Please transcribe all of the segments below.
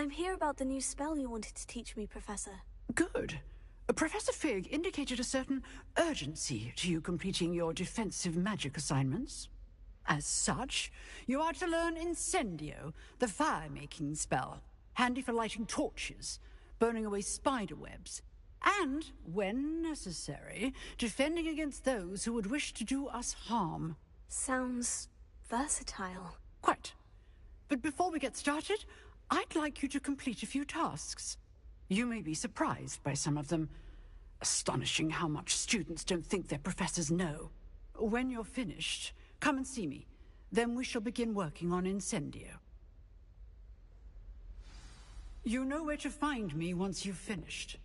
I'm here about the new spell you wanted to teach me, Professor. Good. Professor Fig indicated a certain urgency to you completing your defensive magic assignments. As such, you are to learn Incendio, the fire-making spell, handy for lighting torches, burning away spider webs, and, when necessary, defending against those who would wish to do us harm. Sounds versatile. Quite. But before we get started, I'd like you to complete a few tasks. You may be surprised by some of them. Astonishing how much students don't think their professors know. When you're finished, come and see me. Then we shall begin working on Incendio. You know where to find me once you've finished.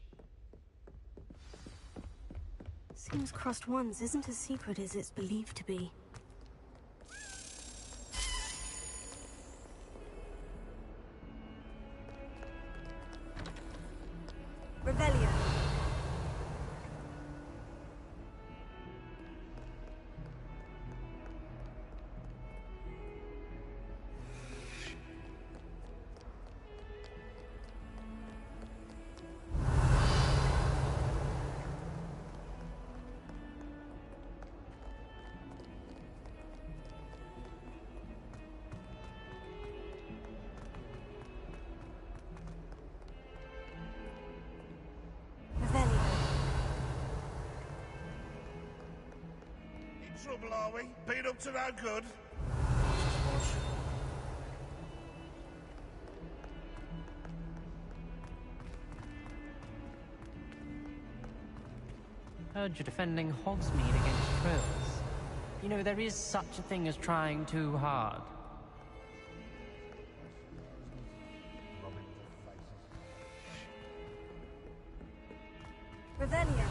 Seems crossed once isn't as secret as it's believed to be. Revelio. Trouble, are we? Been up to no good? Heard you're defending Hogsmeade against trolls. You know, there is such a thing as trying too hard. Revelio.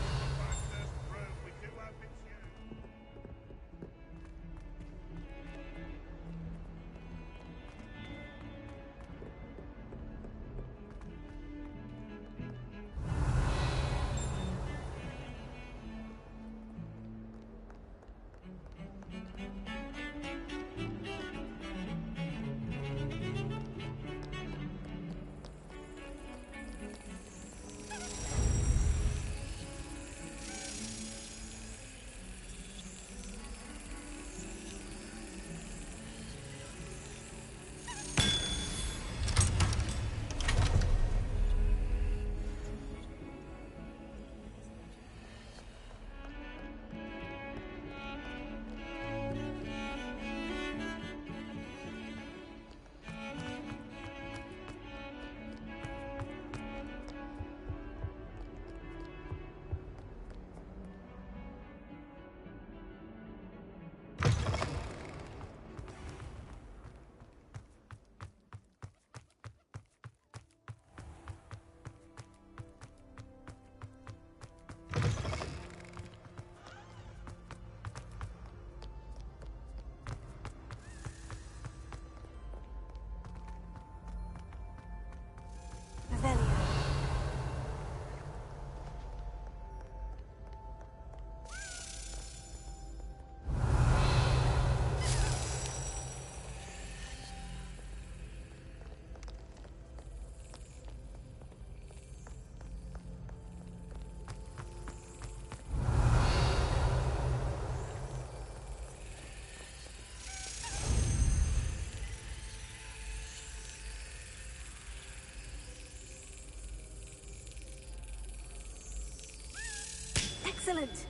Excellent!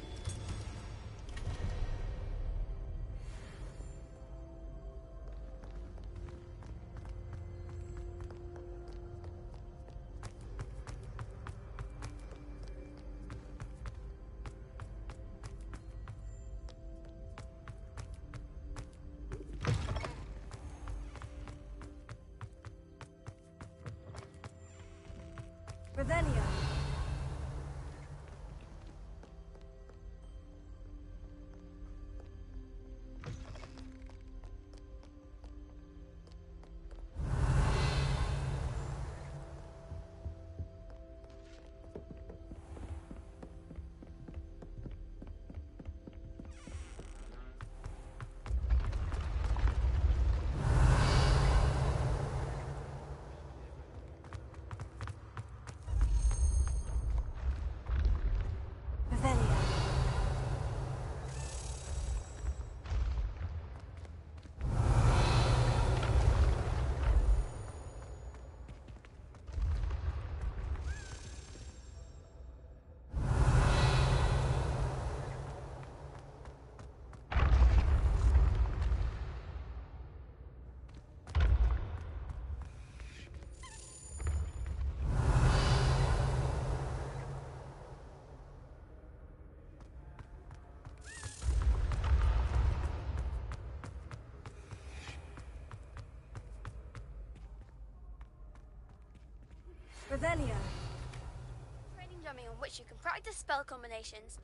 Revelio. Revelio. Training dummy on which you can practice spell combinations.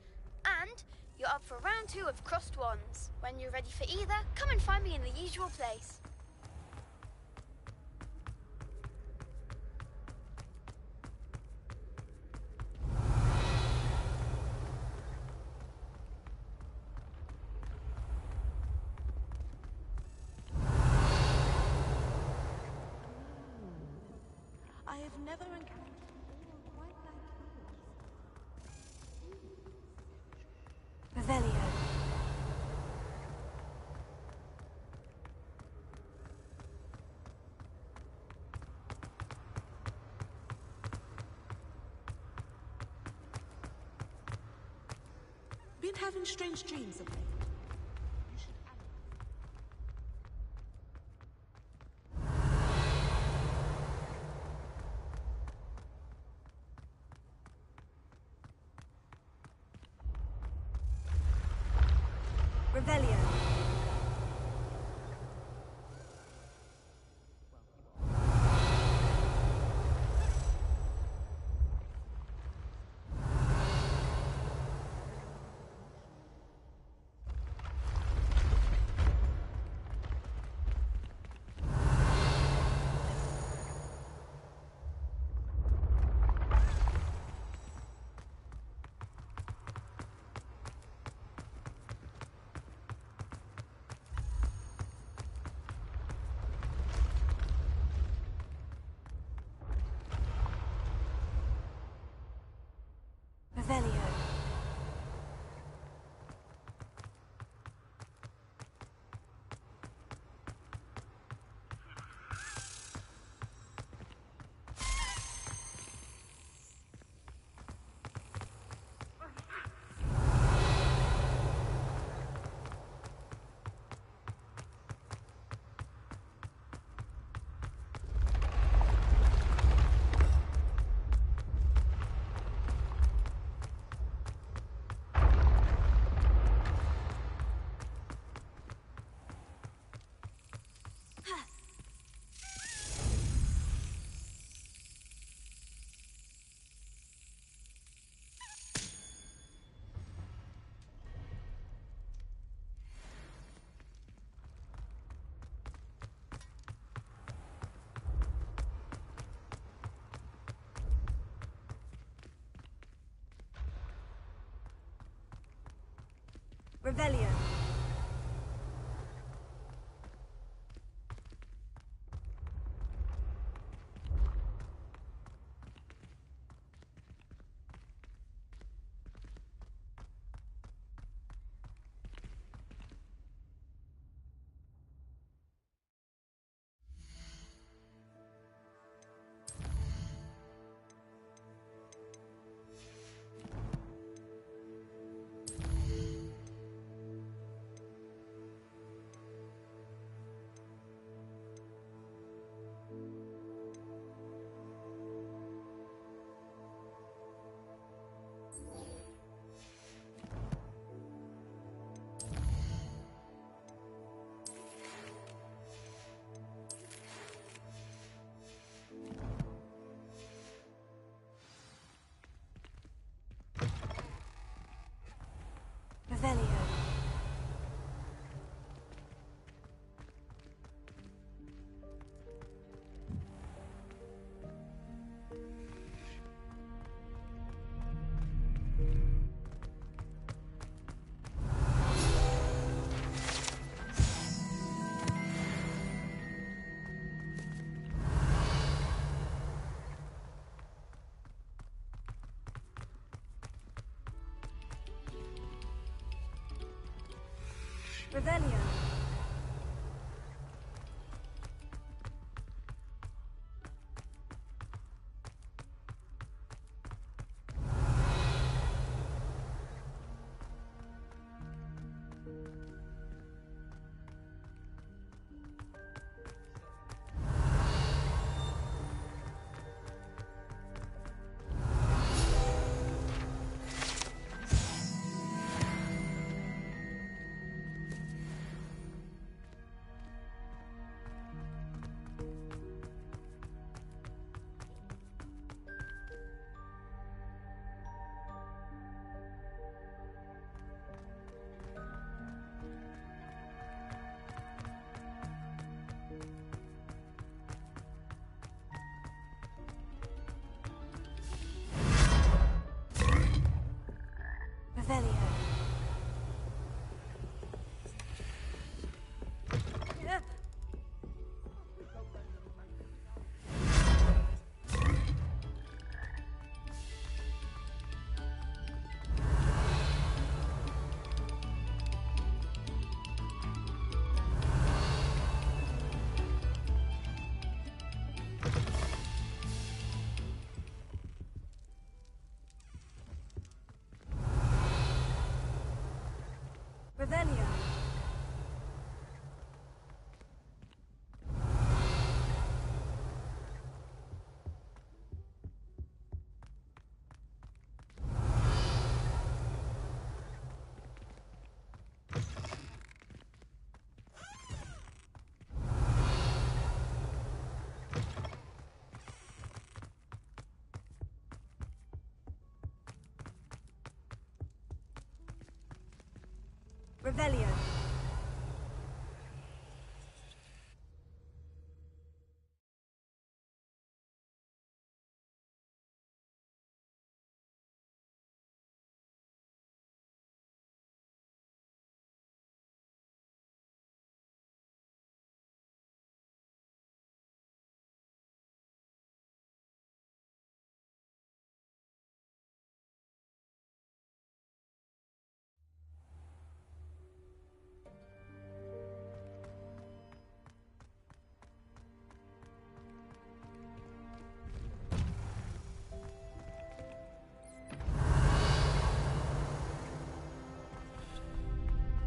And you're up for round 2 of crossed wands. When you're ready for either, come and find me in the usual place. I have never encountered anyone quite like you. Revelio. Been having strange dreams of late. You should Revelio. Revelio. Revelio. Revelio. Revelio. Revelio.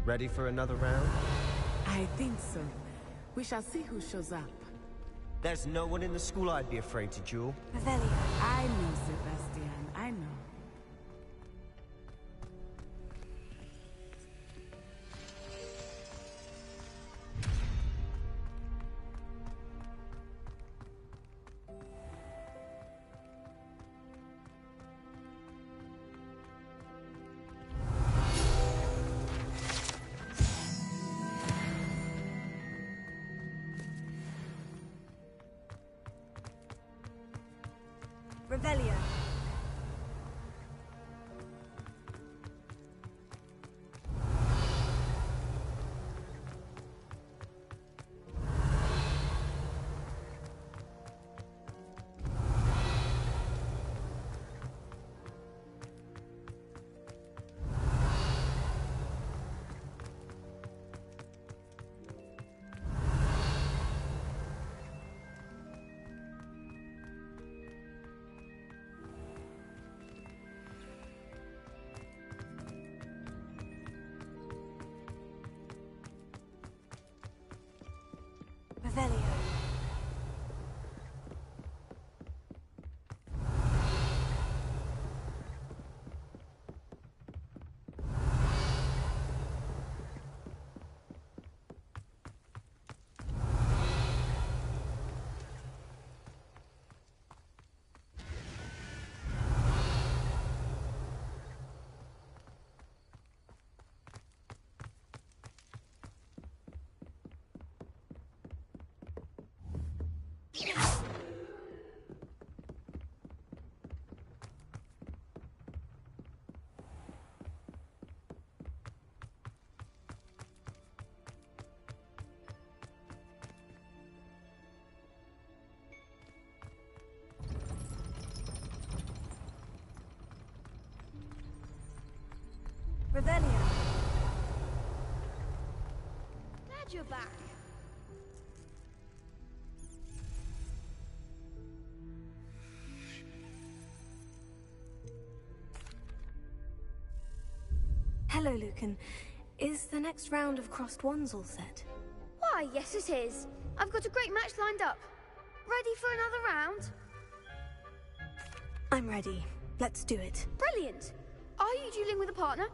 Ready for another round? I think so. We shall see who shows up. There's no one in the school I'd be afraid to duel. Revelio. I know, Sebastian. I know. Revelio. Revelio. Revelio. Glad you're back. Hello, Lucan. Is the next round of crossed wands all set? Why, yes it is. I've got a great match lined up. Ready for another round? I'm ready. Let's do it. Brilliant. Are you dueling with a partner?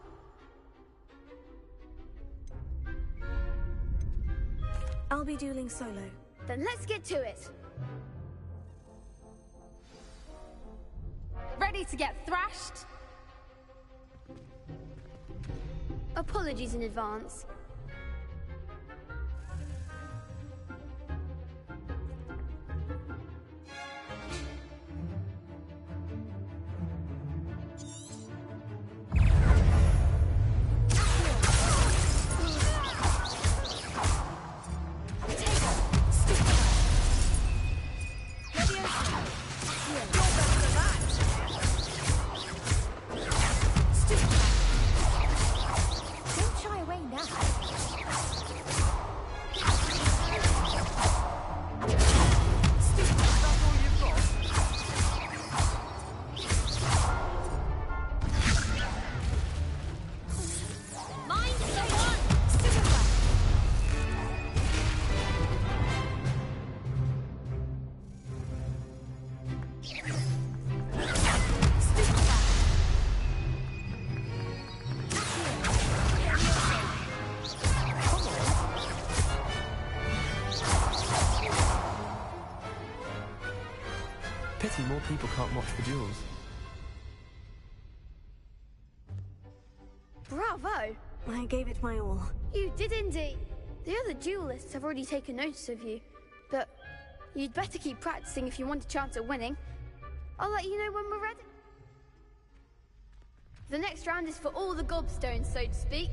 I'll be dueling solo. Then let's get to it. Ready to get thrashed? Apologies in advance. Pity more people can't watch the duels. Bravo! I gave it my all. You did indeed. The other duelists have already taken notice of you, but you'd better keep practicing if you want a chance at winning. I'll let you know when we're ready. The next round is for all the gobstones, so to speak.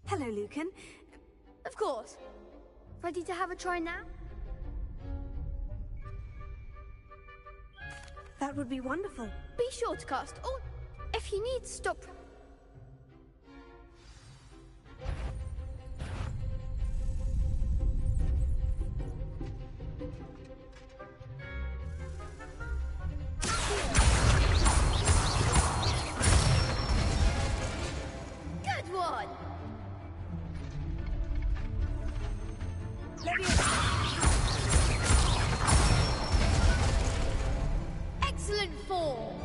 Hello, Lucan. Of course. Ready to have a try now? That would be wonderful. Be sure to cast all. If you need, stop. Good one! Excellent form!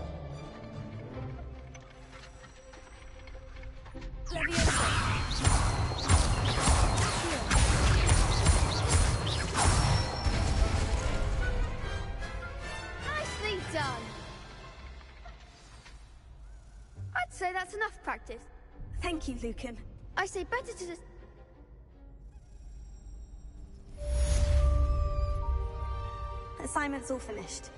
Nicely done! I'd say that's enough practice. Thank you, Lucan. I say better to just... Assignment's all finished.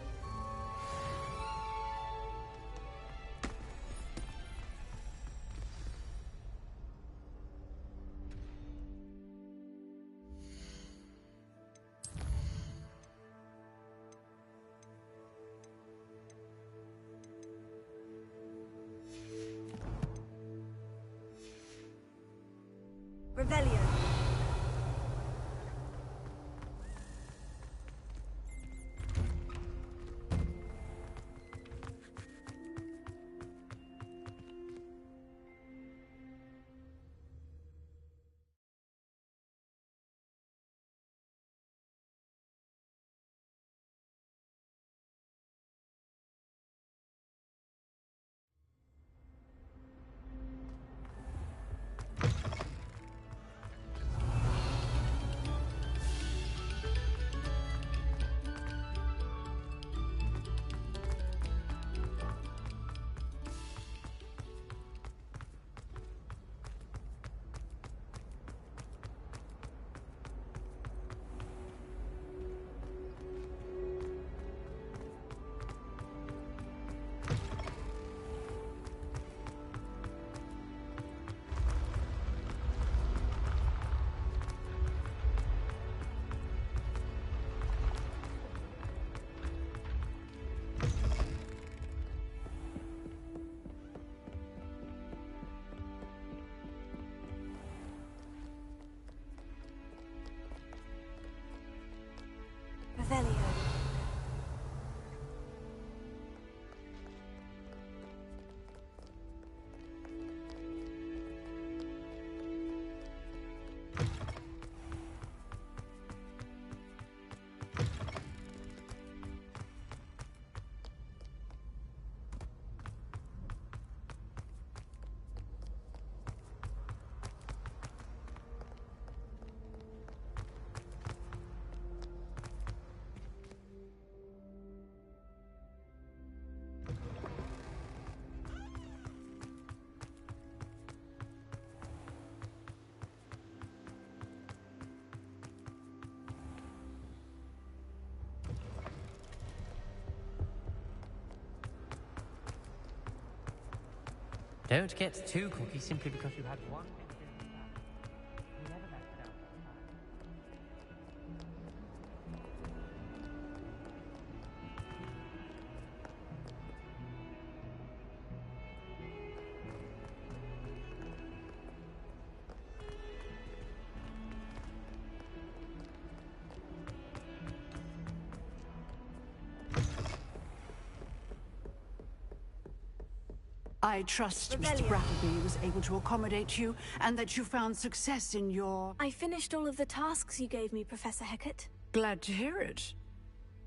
Revelio. Don't get too cocky simply because you had one. You never left it out. I trust Mr. Rebellion. Brattleby was able to accommodate you, and that you found success in your... I finished all of the tasks you gave me, Professor Hecat. Glad to hear it.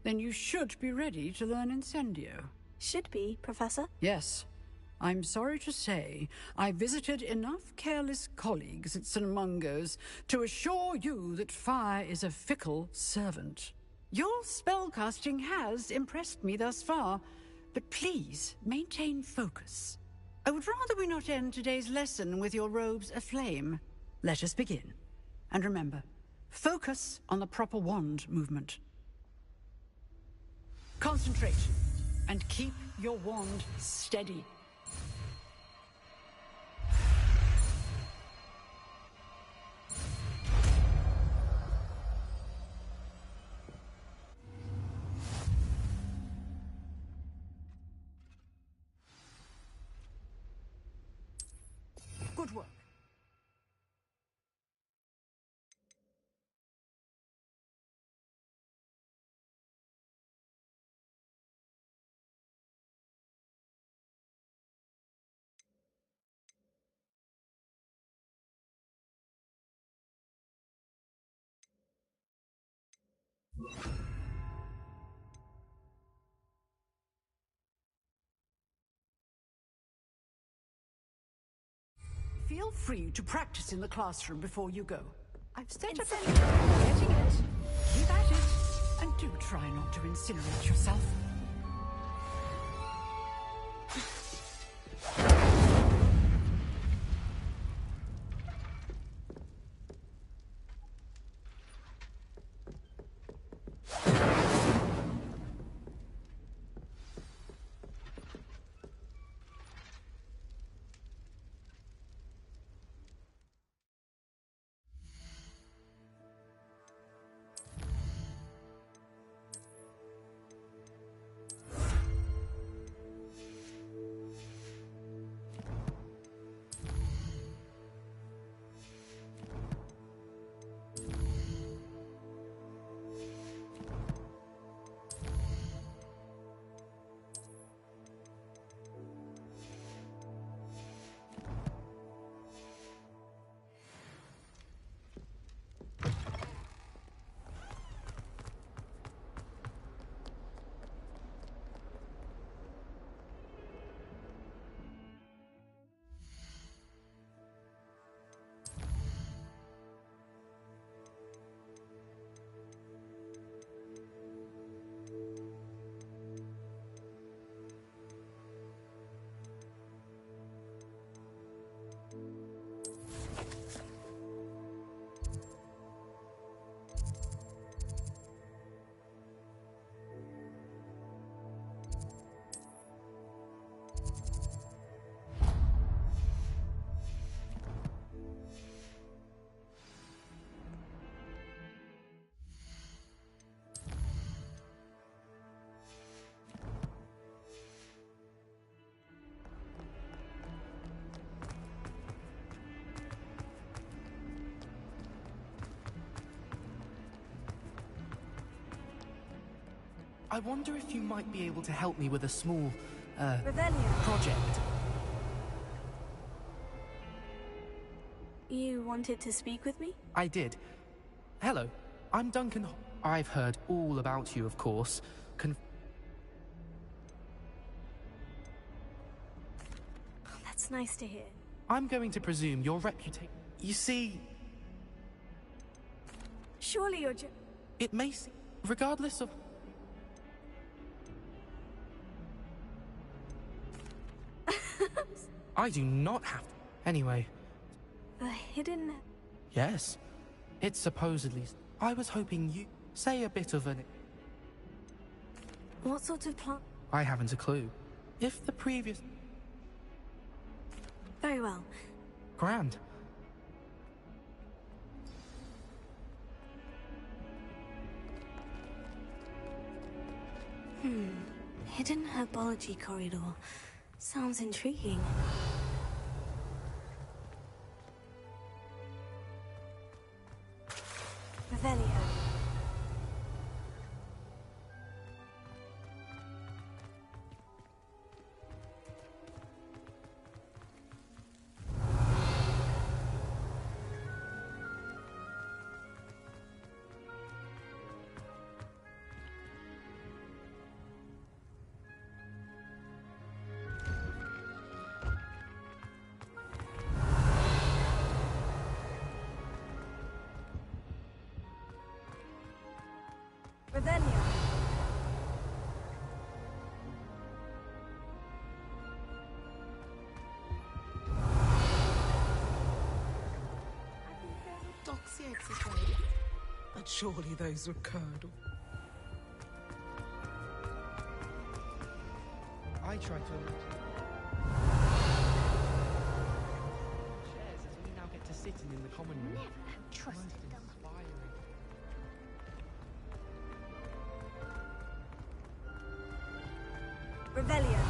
Then you should be ready to learn Incendio. Should be, Professor. Yes. I'm sorry to say, I visited enough careless colleagues at St. Mungo's to assure you that fire is a fickle servant. Your spellcasting has impressed me thus far, but please maintain focus. I would rather we not end today's lesson with your robes aflame. Let us begin. And remember, focus on the proper wand movement. Concentrate, and keep your wand steady. Good work. Feel free to practice in the classroom before you go. I've set up a... Getting it. Keep at it. And do try not to incinerate yourself. I wonder if you might be able to help me with a small, Rebellion. project. You wanted to speak with me? I did. Hello, I'm Duncan. I've heard all about you, of course. Oh, that's nice to hear. I'm going to presume your reputation... You see, Surely you're it may seem... Regardless of... I do not have to. Anyway, The hidden... yes. It's supposedly... I was hoping you... Say a bit of an... What sort of plant? I haven't a clue. If the previous... Very well. Grand. Hidden herbology corridor. Sounds intriguing. Revelio. Revelio. Doxy eggs as well. But surely those were curdle. I tried to... Chairs as we now get to sit in the common room. Never have trusted them. Inspiring. Revelio.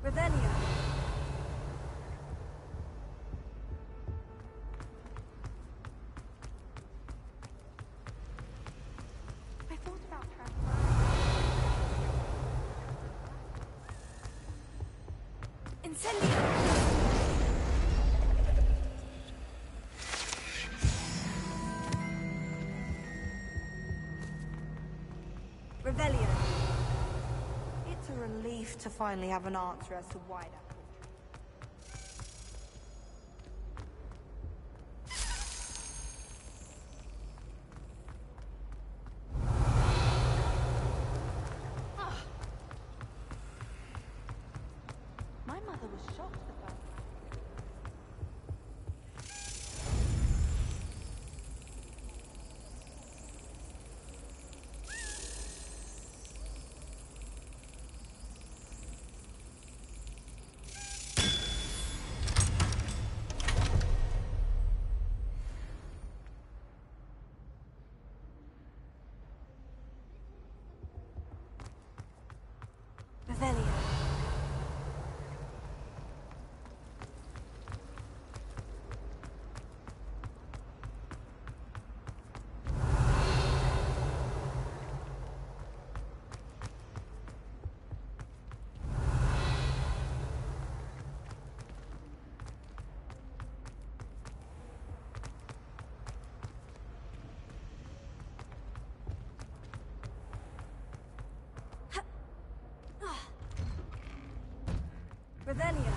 Revelio. I thought about transferring. Incendio. Revelio. It's a relief to finally have an answer as to why that my mother was shocked at that. Revelio. Revelio.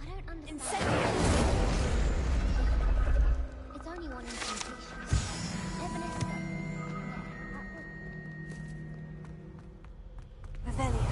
I don't understand. Incendio. It's only one incantation. Evanesco. Revelio.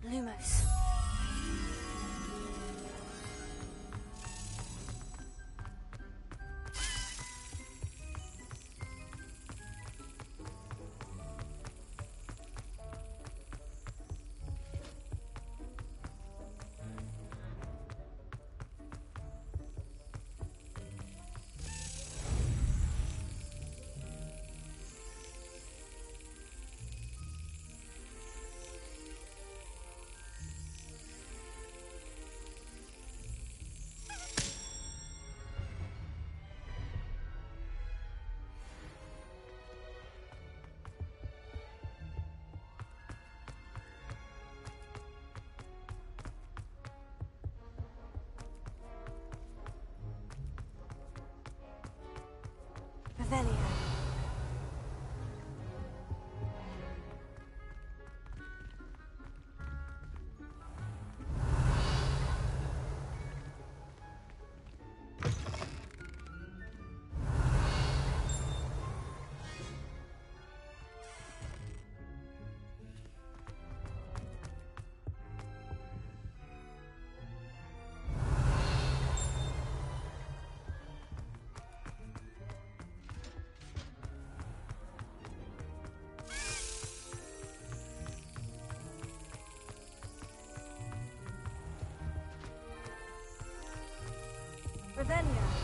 Lumos. Revelio. Revelio.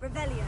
Revelio.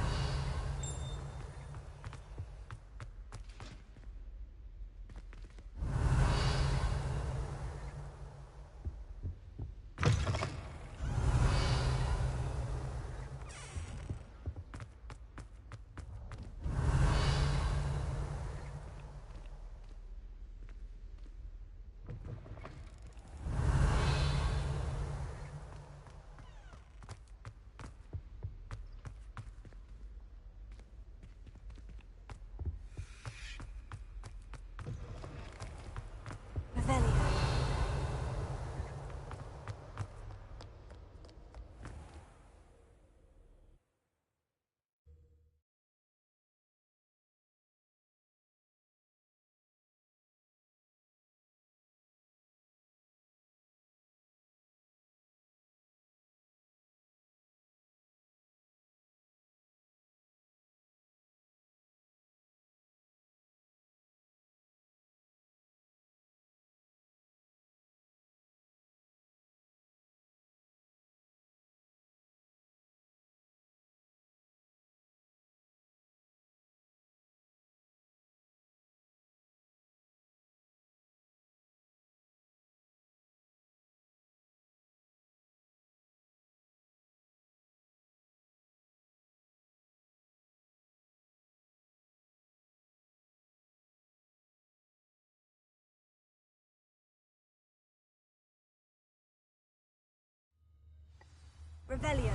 Revelio.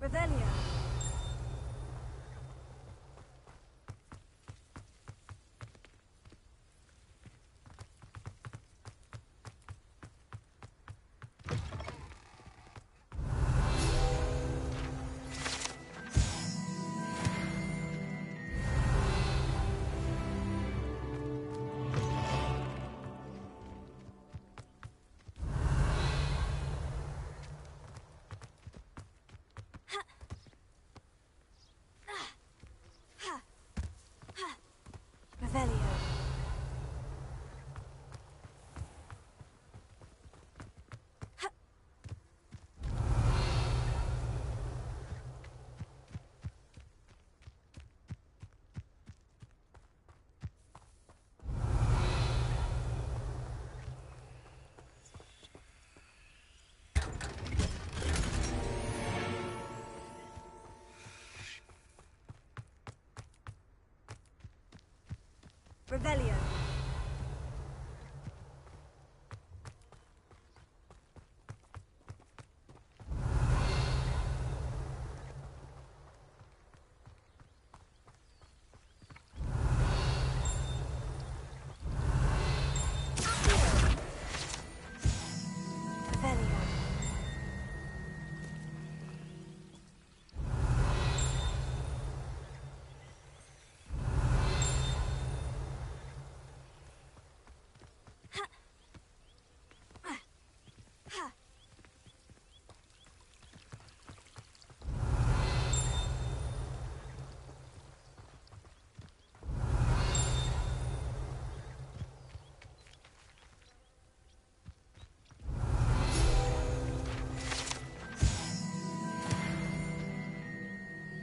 Revelio. Revelio.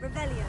Revelio.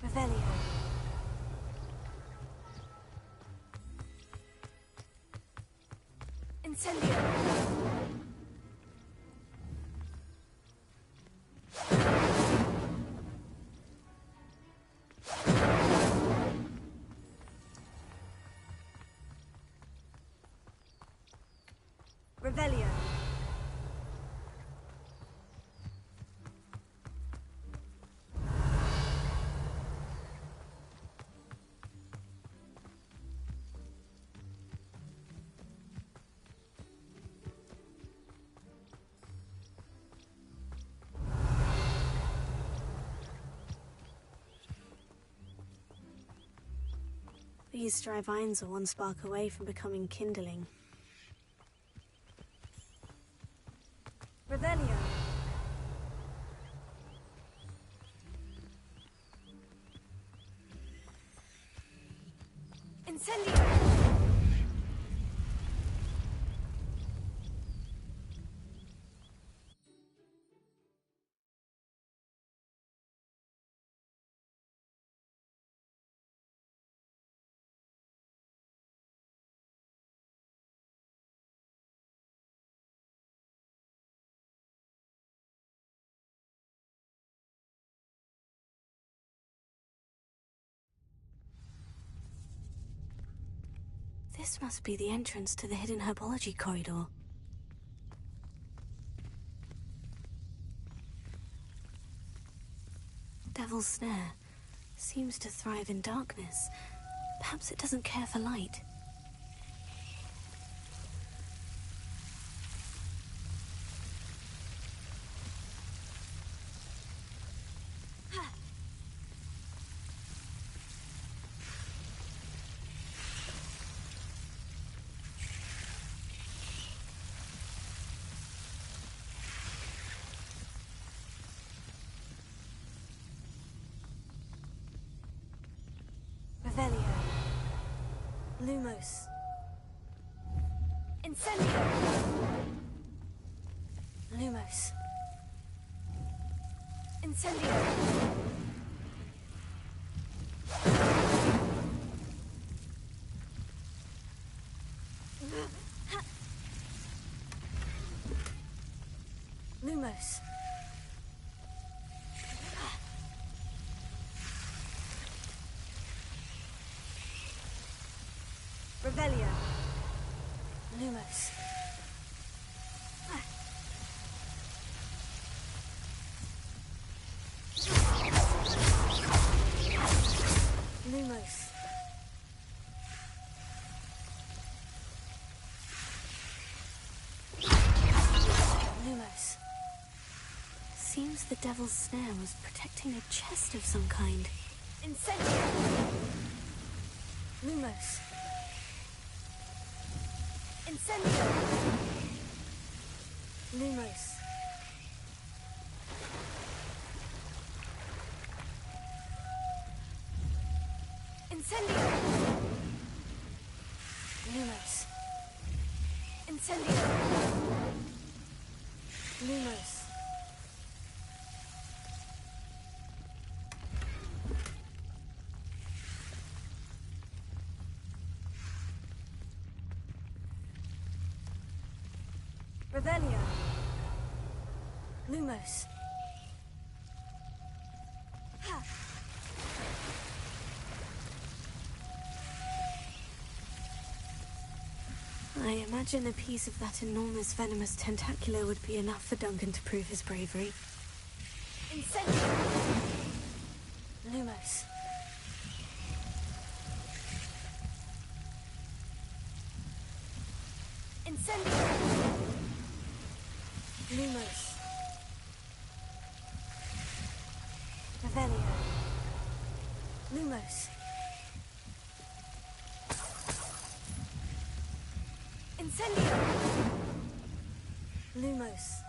Revelio. Incendio. Revelio. These dry vines are one spark away from becoming kindling. Revelio. Incendio. This must be the entrance to the hidden herbology corridor. Devil's Snare seems to thrive in darkness. Perhaps it doesn't care for light. Lumos. Incendio! Lumos. Incendio! Lumos. Revelio. Lumos. Lumos. Lumos. Seems the devil's snare was protecting a chest of some kind. Incendio! Lumos. Incendio! Lumos. Incendio! Lumos. Incendio! Lumos. Revelio. Lumos. Ha. I imagine a piece of that enormous venomous tentacular would be enough for Duncan to prove his bravery. Incendio! Lumos. Incendio! Lumos. Revelio. Lumos. Incendio! Lumos.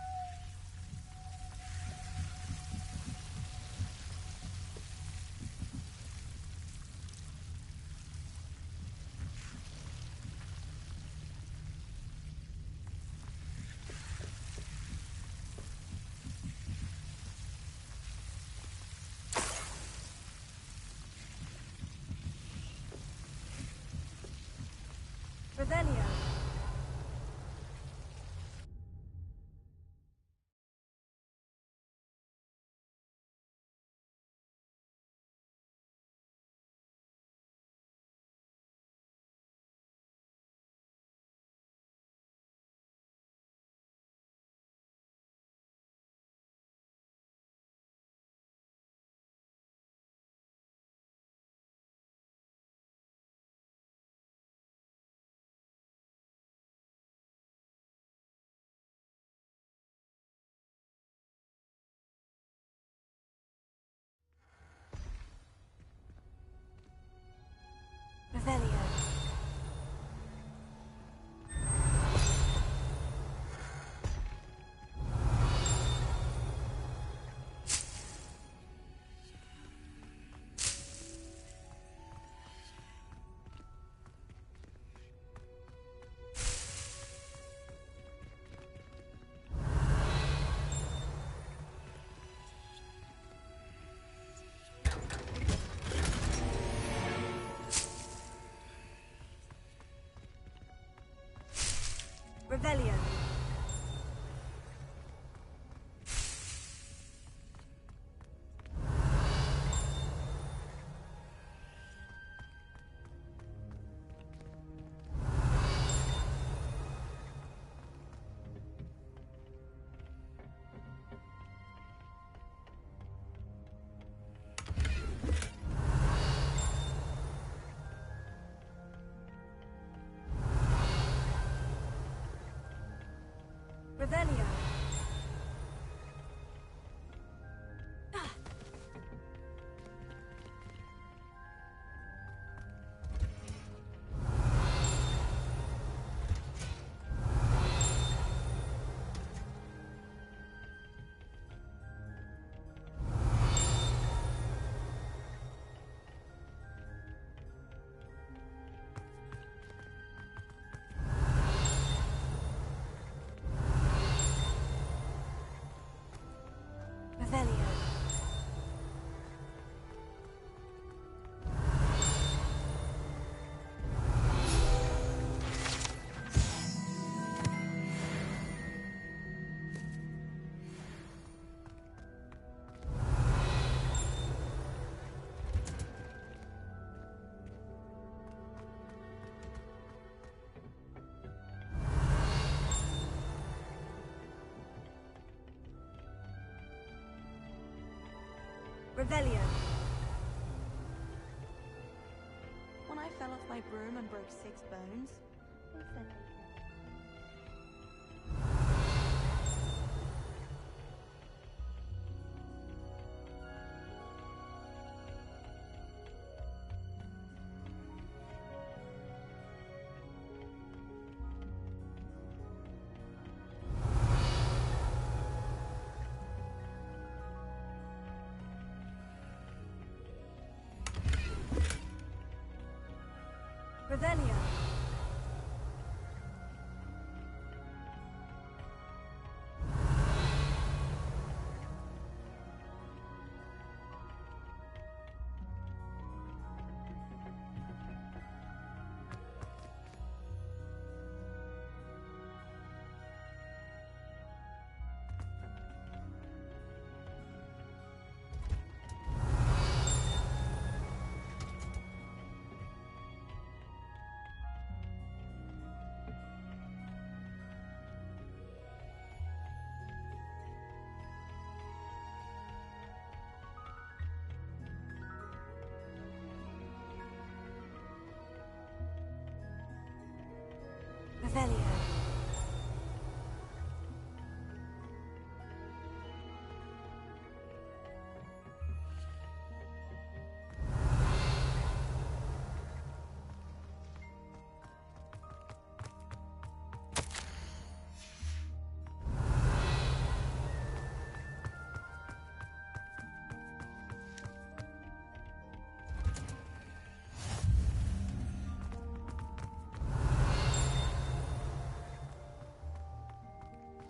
Revelio. Revelio. Revelio. Revelio. Revelio. When I fell off my broom and broke 6 bones, they said they... Revelio. Revelio.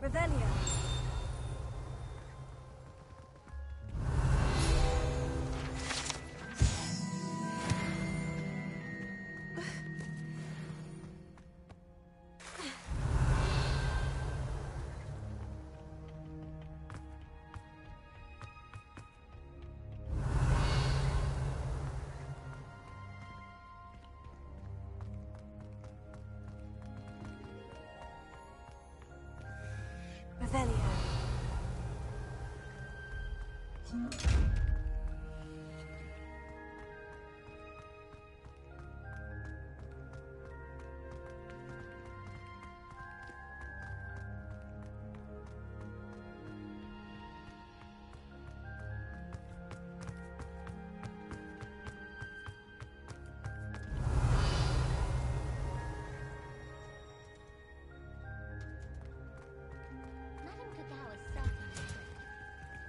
Revelio. Revelio.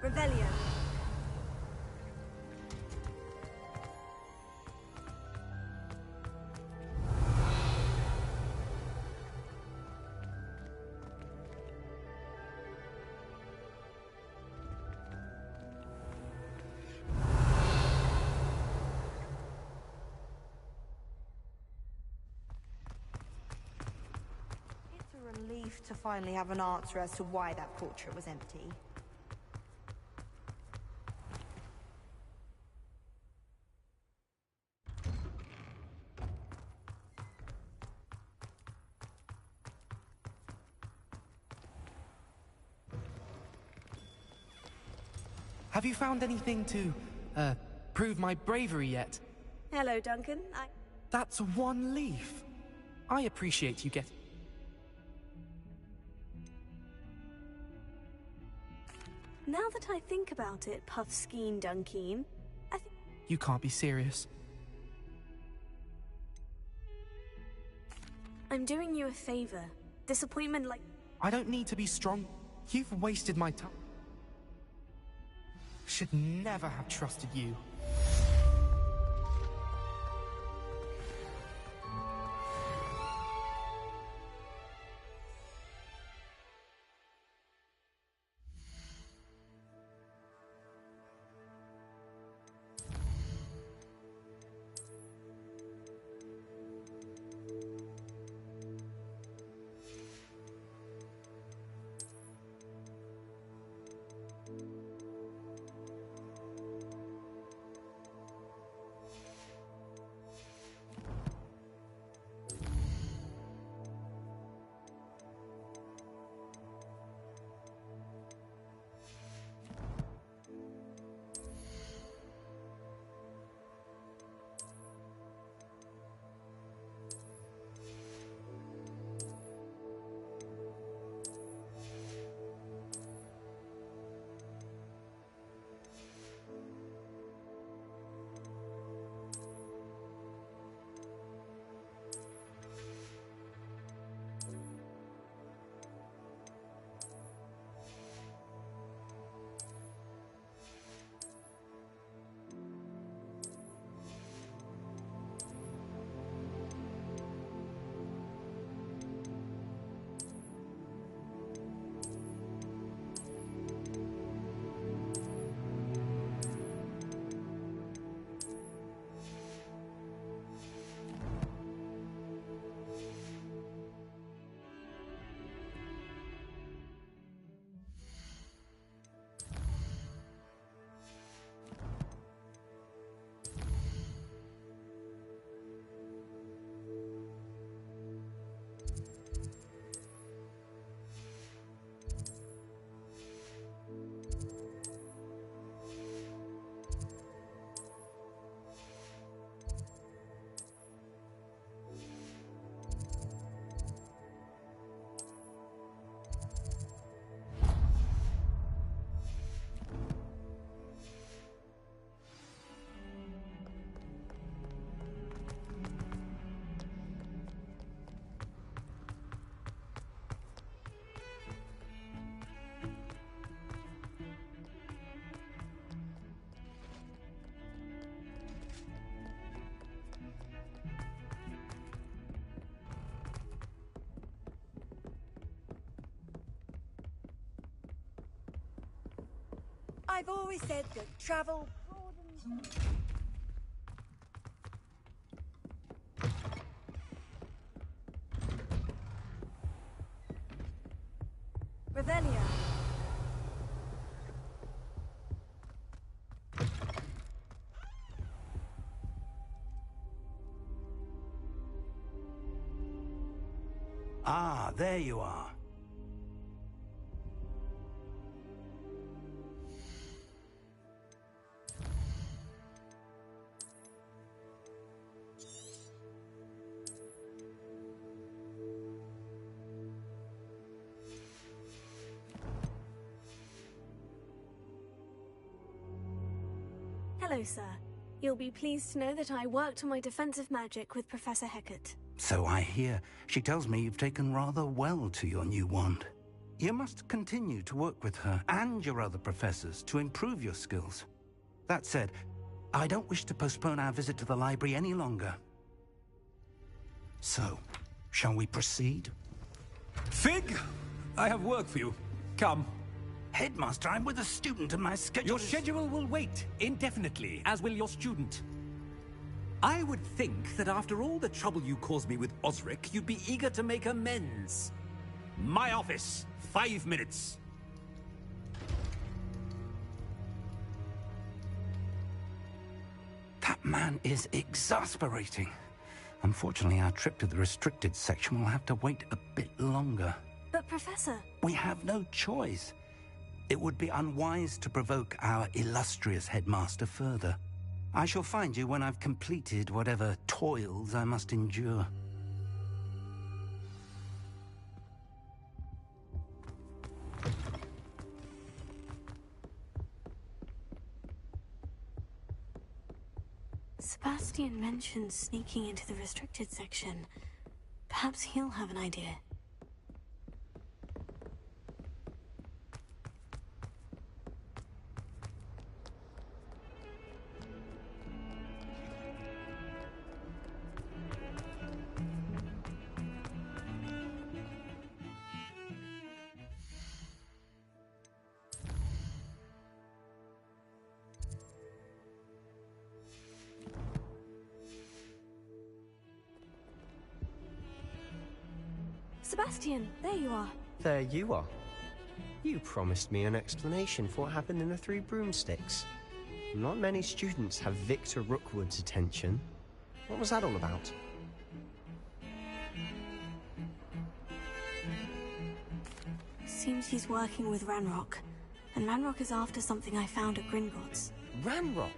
Revelio. It's a relief to finally have an answer as to why that portrait was empty. Have you found anything to, prove my bravery yet? Hello, Duncan. That's 1 leaf. I appreciate you getting... Now that I think about it, Puffskein Dunkeen, I think... You can't be serious. I'm doing you a favor. Disappointment like... I don't need to be strong. You've wasted my time. Should never have trusted you. I've always said that travel broadens... Revelia. Ah, there you are. Hello, sir. You'll be pleased to know that I worked on my defensive magic with Professor Hecat. So I hear. She tells me you've taken rather well to your new wand. You must continue to work with her and your other professors to improve your skills. That said, I don't wish to postpone our visit to the library any longer. So, shall we proceed? Fig! I have work for you. Come. Headmaster, I'm with a student and my schedule Your schedule will wait indefinitely, as will your student. I would think that after all the trouble you caused me with Osric, you'd be eager to make amends. My office, 5 minutes. That man is exasperating. Unfortunately, our trip to the restricted section will have to wait a bit longer. But, Professor... We have no choice. It would be unwise to provoke our illustrious headmaster further. I shall find you when I've completed whatever toils I must endure. Sebastian mentioned sneaking into the restricted section. Perhaps he'll have an idea. Sebastian, there you are. There you are. You promised me an explanation for what happened in the Three Broomsticks. Not many students have Victor Rookwood's attention. What was that all about? Seems he's working with Ranrock. And Ranrock is after something I found at Gringotts. Ranrock?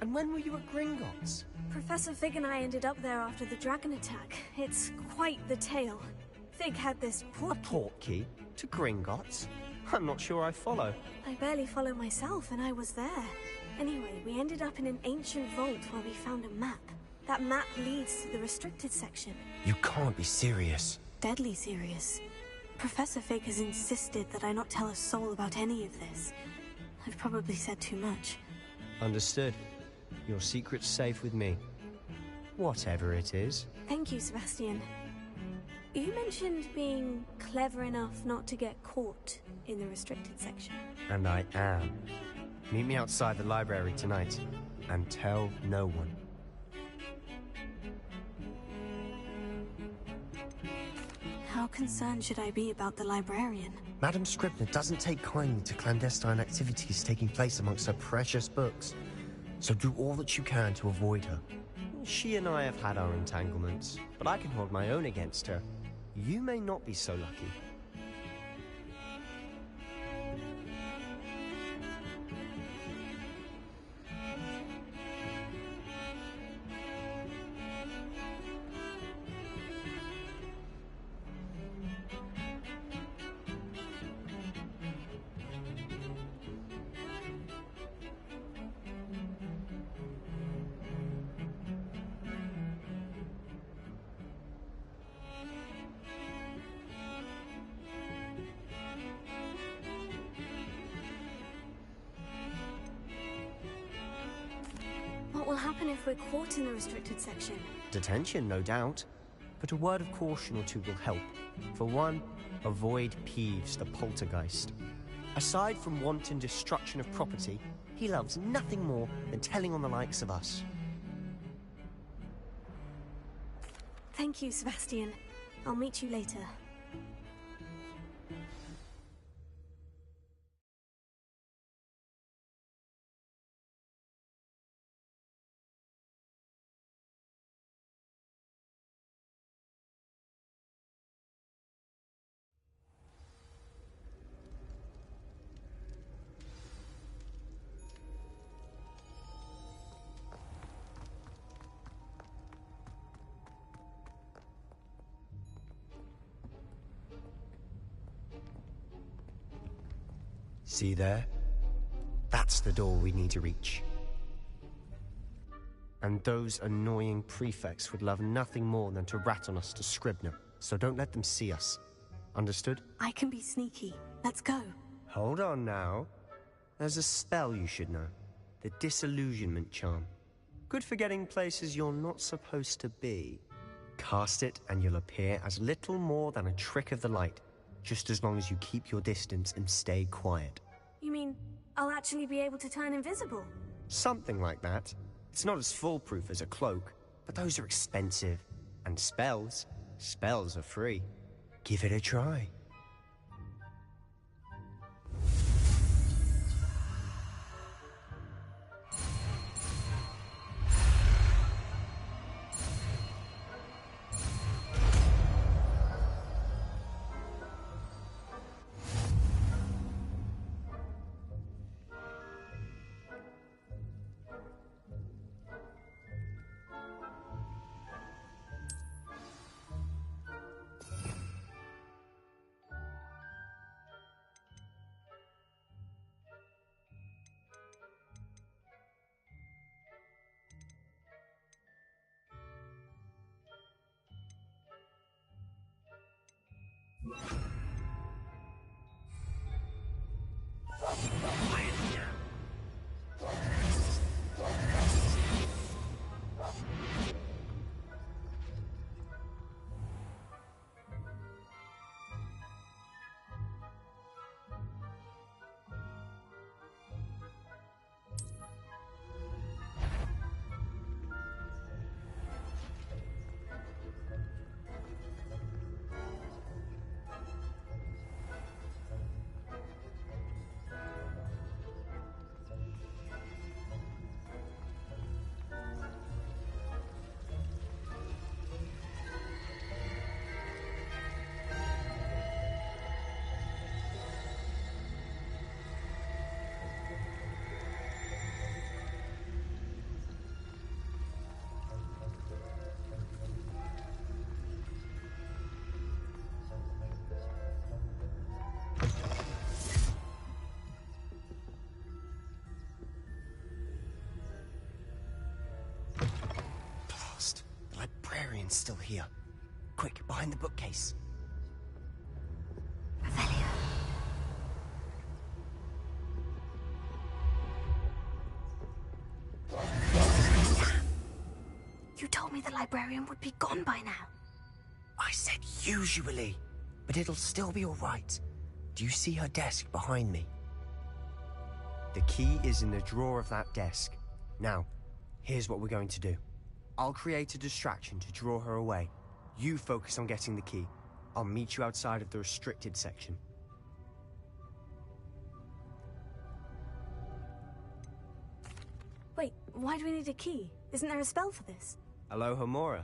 And when were you at Gringotts? Professor Fig and I ended up there after the dragon attack. It's quite the tale. Fig had this portkey to Gringotts? I'm not sure I follow. I barely follow myself, and I was there. Anyway, we ended up in an ancient vault where we found a map. That map leads to the restricted section. You can't be serious. Deadly serious. Professor Fig has insisted that I not tell a soul about any of this. I've probably said too much. Understood. Your secret's safe with me. Whatever it is. Thank you, Sebastian. You mentioned being clever enough not to get caught in the restricted section. And I am. Meet me outside the library tonight, and tell no one. How concerned should I be about the librarian? Madam Scribner doesn't take kindly to clandestine activities taking place amongst her precious books. So do all that you can to avoid her. She and I have had our entanglements, but I can hold my own against her. You may not be so lucky. What will happen if we're caught in the restricted section? Detention, no doubt. But a word of caution or two will help. For one, avoid Peeves, the poltergeist. Aside from wanton destruction of property, he loves nothing more than telling on the likes of us. Thank you, Sebastian. I'll meet you later. See there? That's the door we need to reach. And those annoying prefects would love nothing more than to rat on us to Scribner, so don't let them see us. Understood? I can be sneaky. Let's go. Hold on now. There's a spell you should know. The Disillusionment Charm. Good for getting places you're not supposed to be. Cast it and you'll appear as little more than a trick of the light, just as long as you keep your distance and stay quiet. You mean I'll actually be able to turn invisible? Something like that. It's not as foolproof as a cloak, but those are expensive. And spells are free. Give it a try. Librarian's still here. Quick, behind the bookcase. You told me the librarian would be gone by now. I said usually, but it'll still be all right. Do you see her desk behind me? The key is in the drawer of that desk. Now, here's what we're going to do. I'll create a distraction to draw her away. You focus on getting the key. I'll meet you outside of the restricted section. Wait, why do we need a key? Isn't there a spell for this? Alohomora.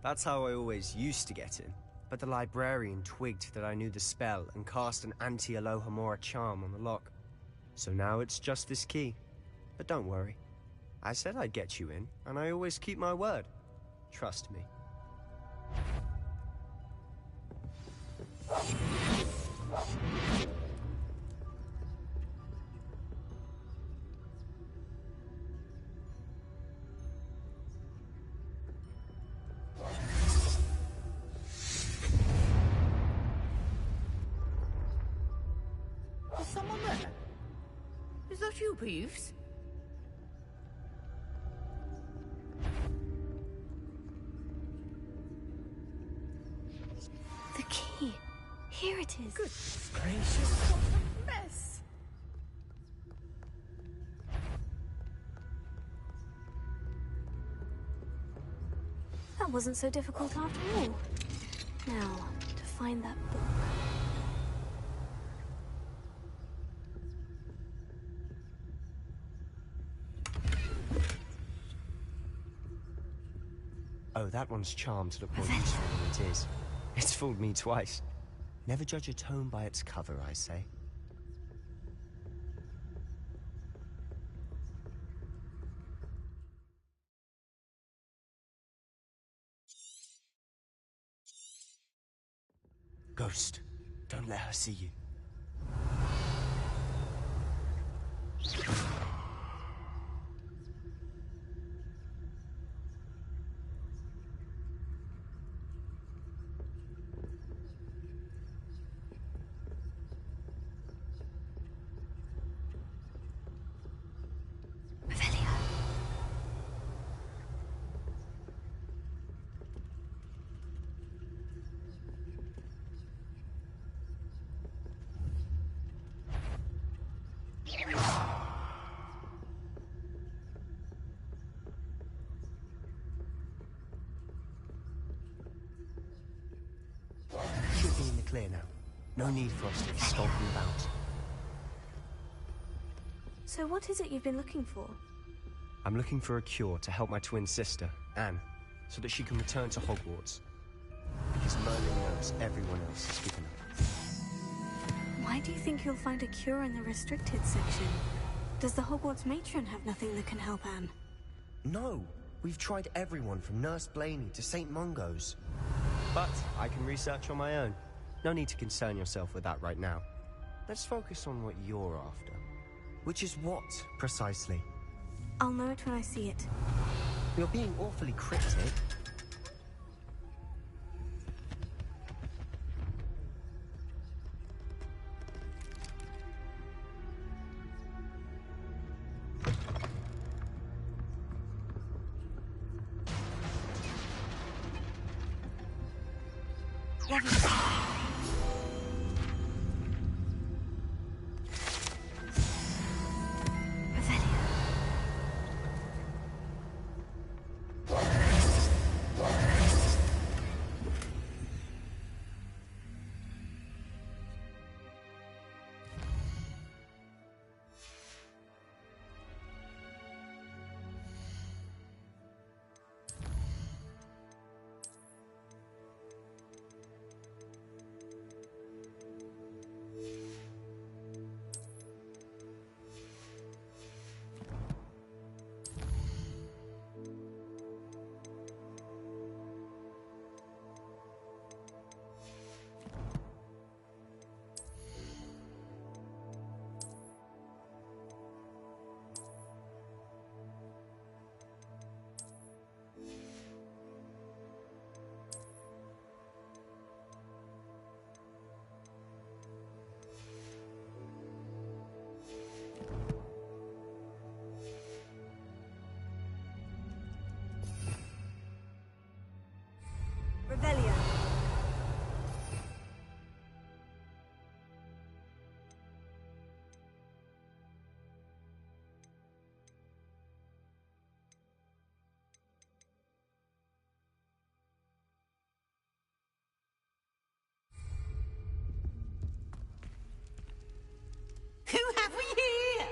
That's how I always used to get in. But the librarian twigged that I knew the spell and cast an anti-Alohomora charm on the lock. So now it's just this key. But don't worry. I said I'd get you in, and I always keep my word. Trust me. Is someone there? Is that you, Peeves? The key. Here it is. Goodness gracious, what a mess. That wasn't so difficult after all. Now, to find that book. Oh, that one's charmed look more useful than it is. It's fooled me twice. Never judge a tome by its cover, I say. Ghost, don't let her see you. Should be in the clear now. No need for us to be skulking about. So what is it you've been looking for? I'm looking for a cure to help my twin sister, Anne, so that she can return to Hogwarts. Because Merlin knows everyone else is given up. Why do you think you'll find a cure in the restricted section? Does the Hogwarts matron have nothing that can help Anne? No! We've tried everyone from Nurse Blaney to St. Mungo's. But I can research on my own. No need to concern yourself with that right now. Let's focus on what you're after. Which is what, precisely? I'll know it when I see it. You're being awfully cryptic. Revelio. Who have we here?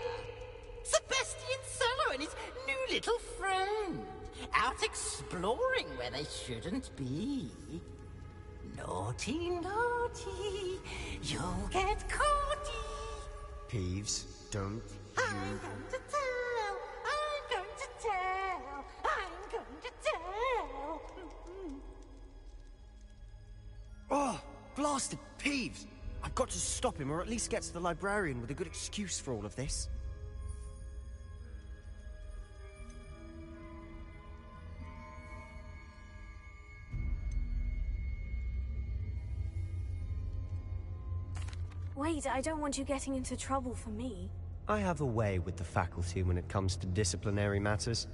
Sebastian Cello and his new little friend. Out exploring where they shouldn't be. Naughty, naughty, you'll get caughty. Peeves, don't I'm going to tell, I'm going to tell, I'm going to tell. Oh, blasted Peeves! I've got to stop him, or at least get to the librarian with a good excuse for all of this. Wait, I don't want you getting into trouble for me. I have a way with the faculty when it comes to disciplinary matters.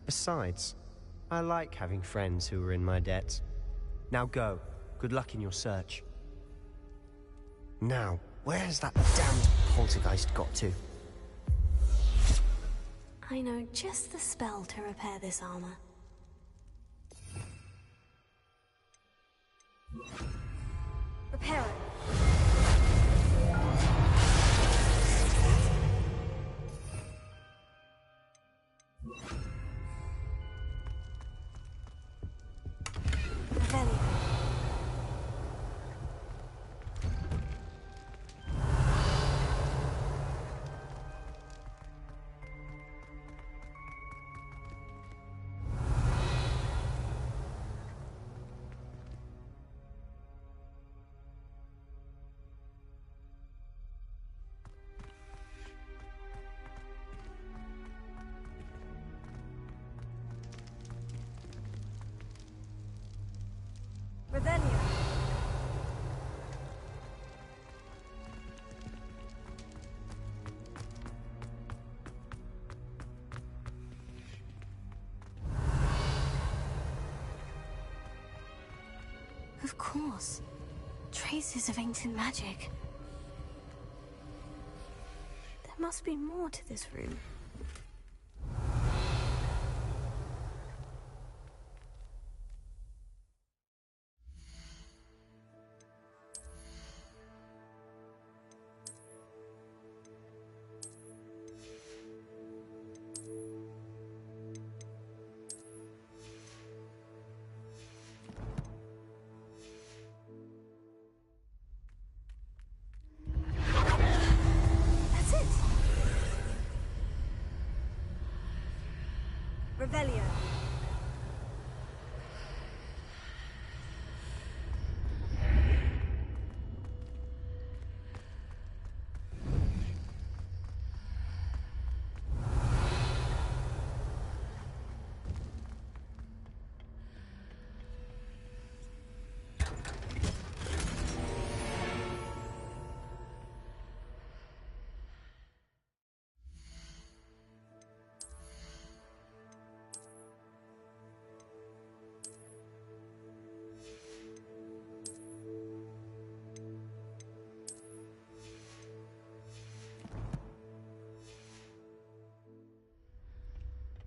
Besides, I like having friends who are in my debt. Now go. Good luck in your search. Now, where's that damned poltergeist got to? I know just the spell to repair this armor. Repair it. Revelio. Revelio. Of course. Traces of ancient magic. There must be more to this room. That's it. Revelio.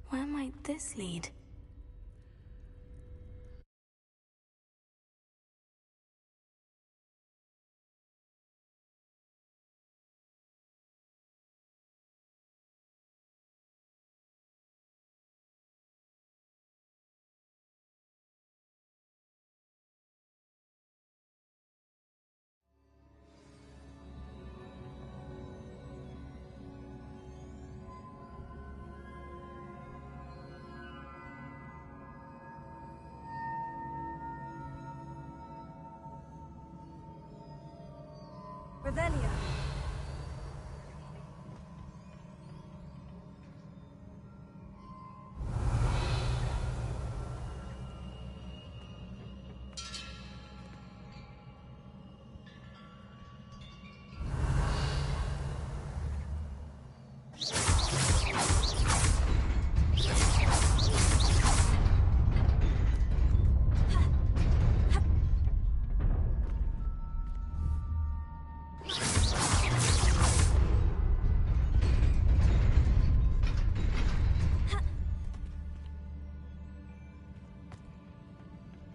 Where might this lead? Revelio.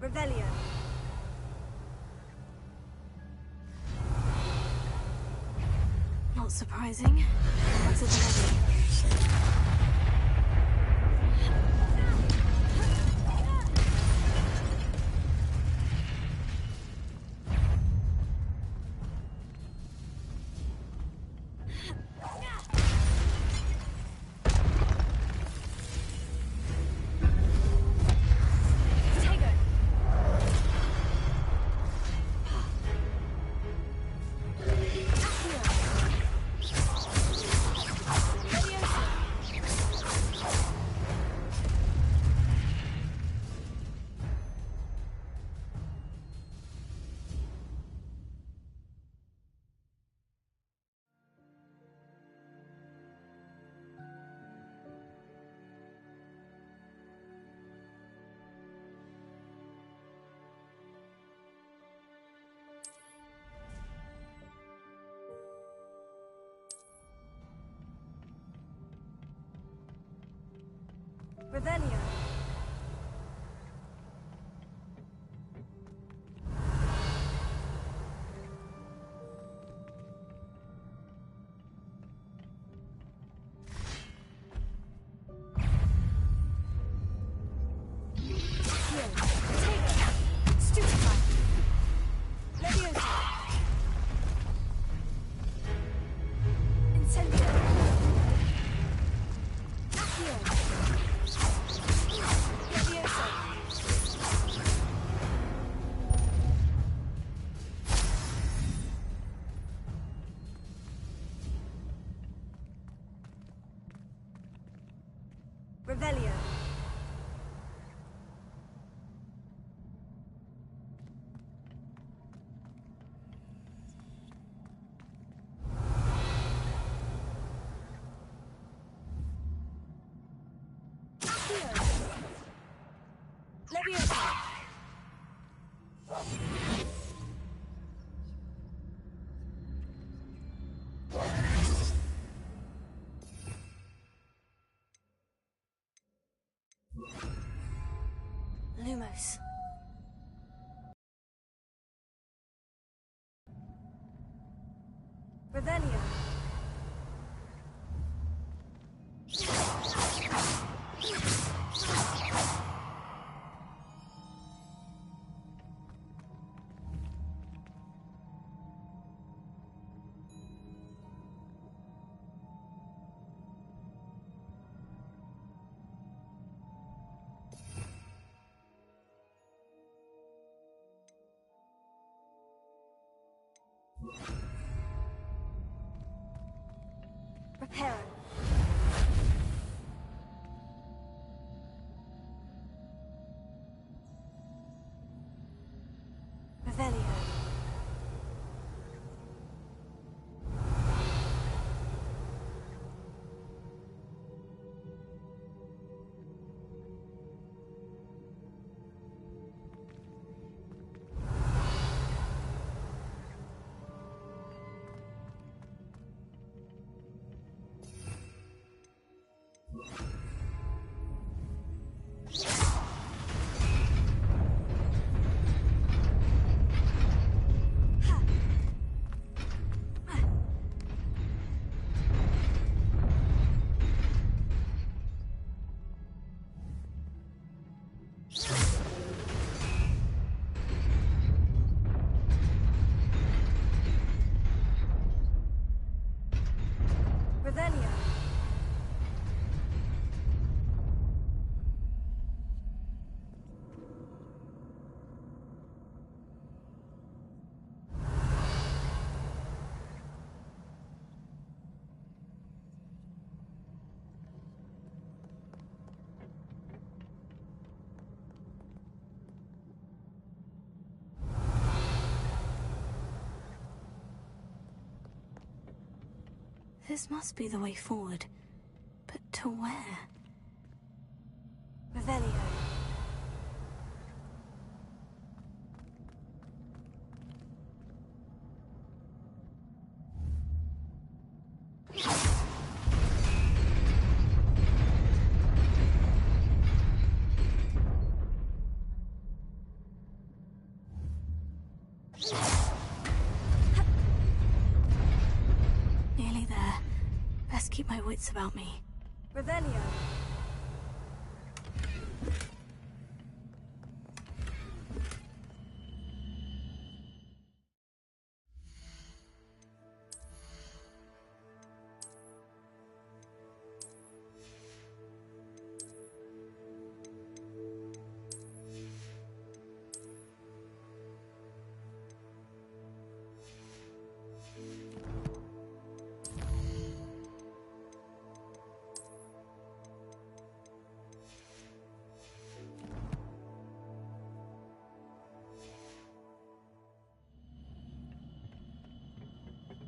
Revelio. Not surprising. What's it ready? Revelio. Revelio. Lumos. Revelio. Reparo. Revelio. Revelio. This must be the way forward. But to where? Revelio. Nearly there. Best keep my wits about me. Revelio.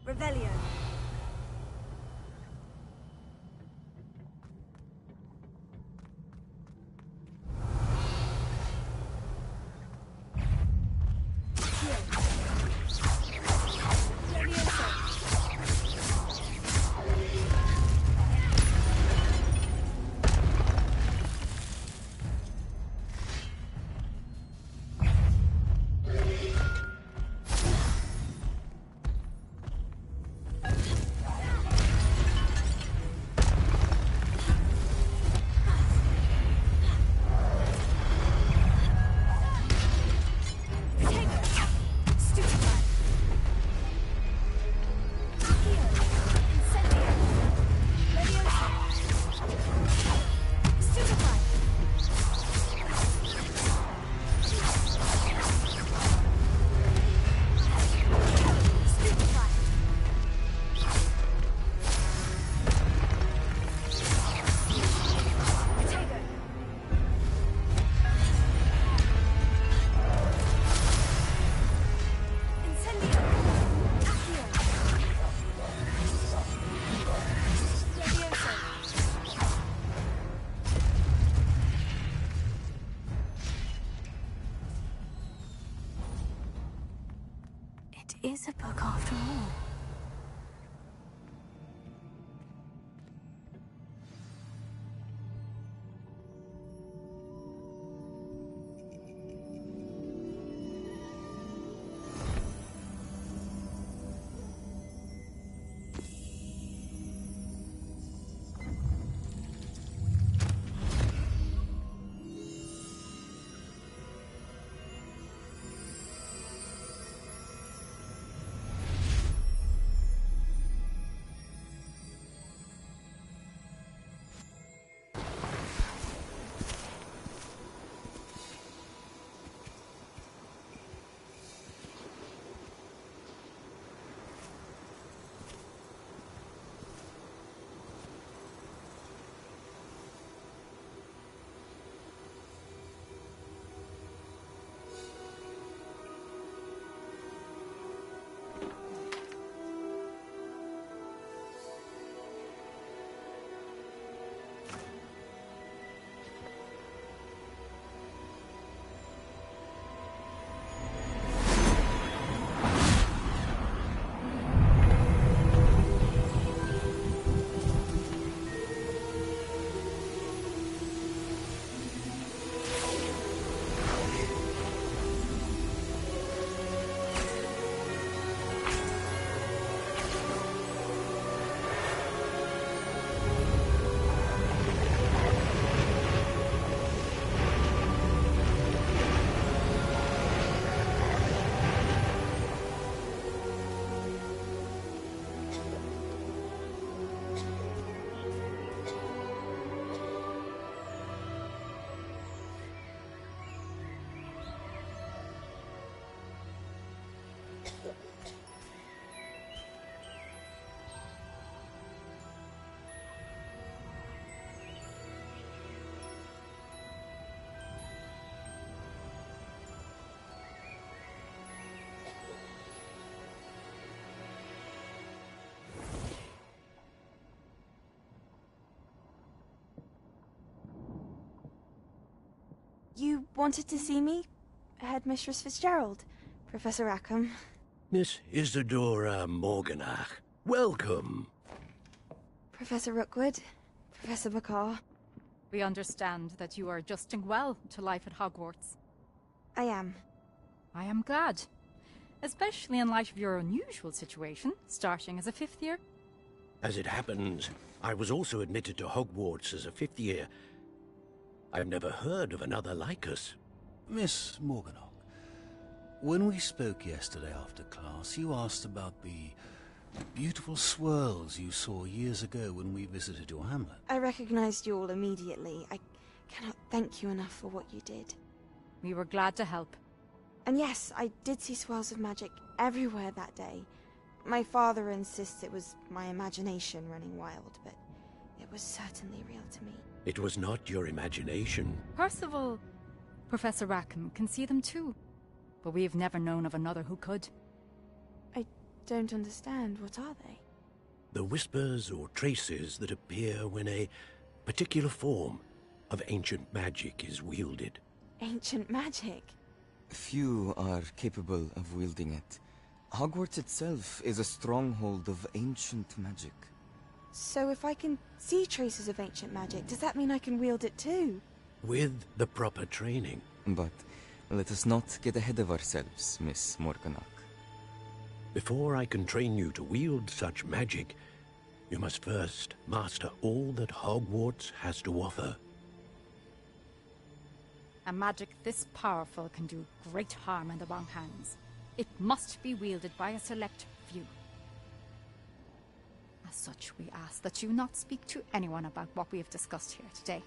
Revelio. is a book after all. You wanted to see me? Headmistress Fitzgerald, Professor Rackham. Miss Isadora Morganach, welcome. Professor Rookwood, Professor McCaw. We understand that you are adjusting well to life at Hogwarts. I am. I am glad. Especially in light of your unusual situation, starting as a 5th year. As it happens, I was also admitted to Hogwarts as a 5th year. I've never heard of another like us. Miss Morganach, when we spoke yesterday after class, you asked about the beautiful swirls you saw years ago when we visited your hamlet. I recognized you all immediately. I cannot thank you enough for what you did. We were glad to help. And yes, I did see swirls of magic everywhere that day. My father insists it was my imagination running wild, but it was certainly real to me. It was not your imagination. Percival, Professor Rackham can see them too, but we have never known of another who could. I don't understand. What are they? The whispers or traces that appear when a particular form of ancient magic is wielded. Ancient magic? Few are capable of wielding it. Hogwarts itself is a stronghold of ancient magic. So if I can see traces of ancient magic, does that mean I can wield it too? With the proper training. But let us not get ahead of ourselves, Miss Morganach. Before I can train you to wield such magic, you must first master all that Hogwarts has to offer. A magic this powerful can do great harm in the wrong hands. It must be wielded by a select few. As such, we ask that you not speak to anyone about what we have discussed here today.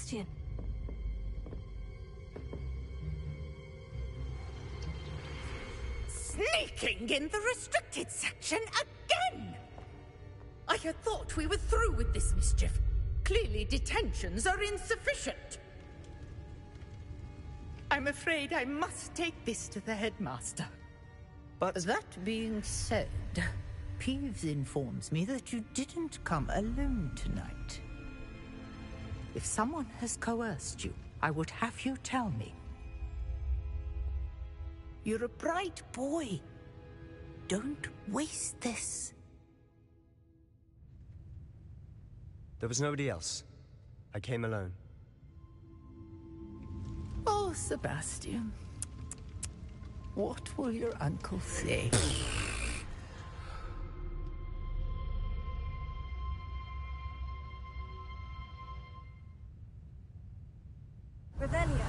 Sebastian. Sneaking in the restricted section again! I had thought we were through with this mischief. Clearly detentions are insufficient. I'm afraid I must take this to the headmaster. But that being said, Peeves informs me that you didn't come alone tonight. If someone has coerced you, I would have you tell me. You're a bright boy. Don't waste this. There was nobody else. I came alone. Oh, Sebastian. What will your uncle say? Revelio.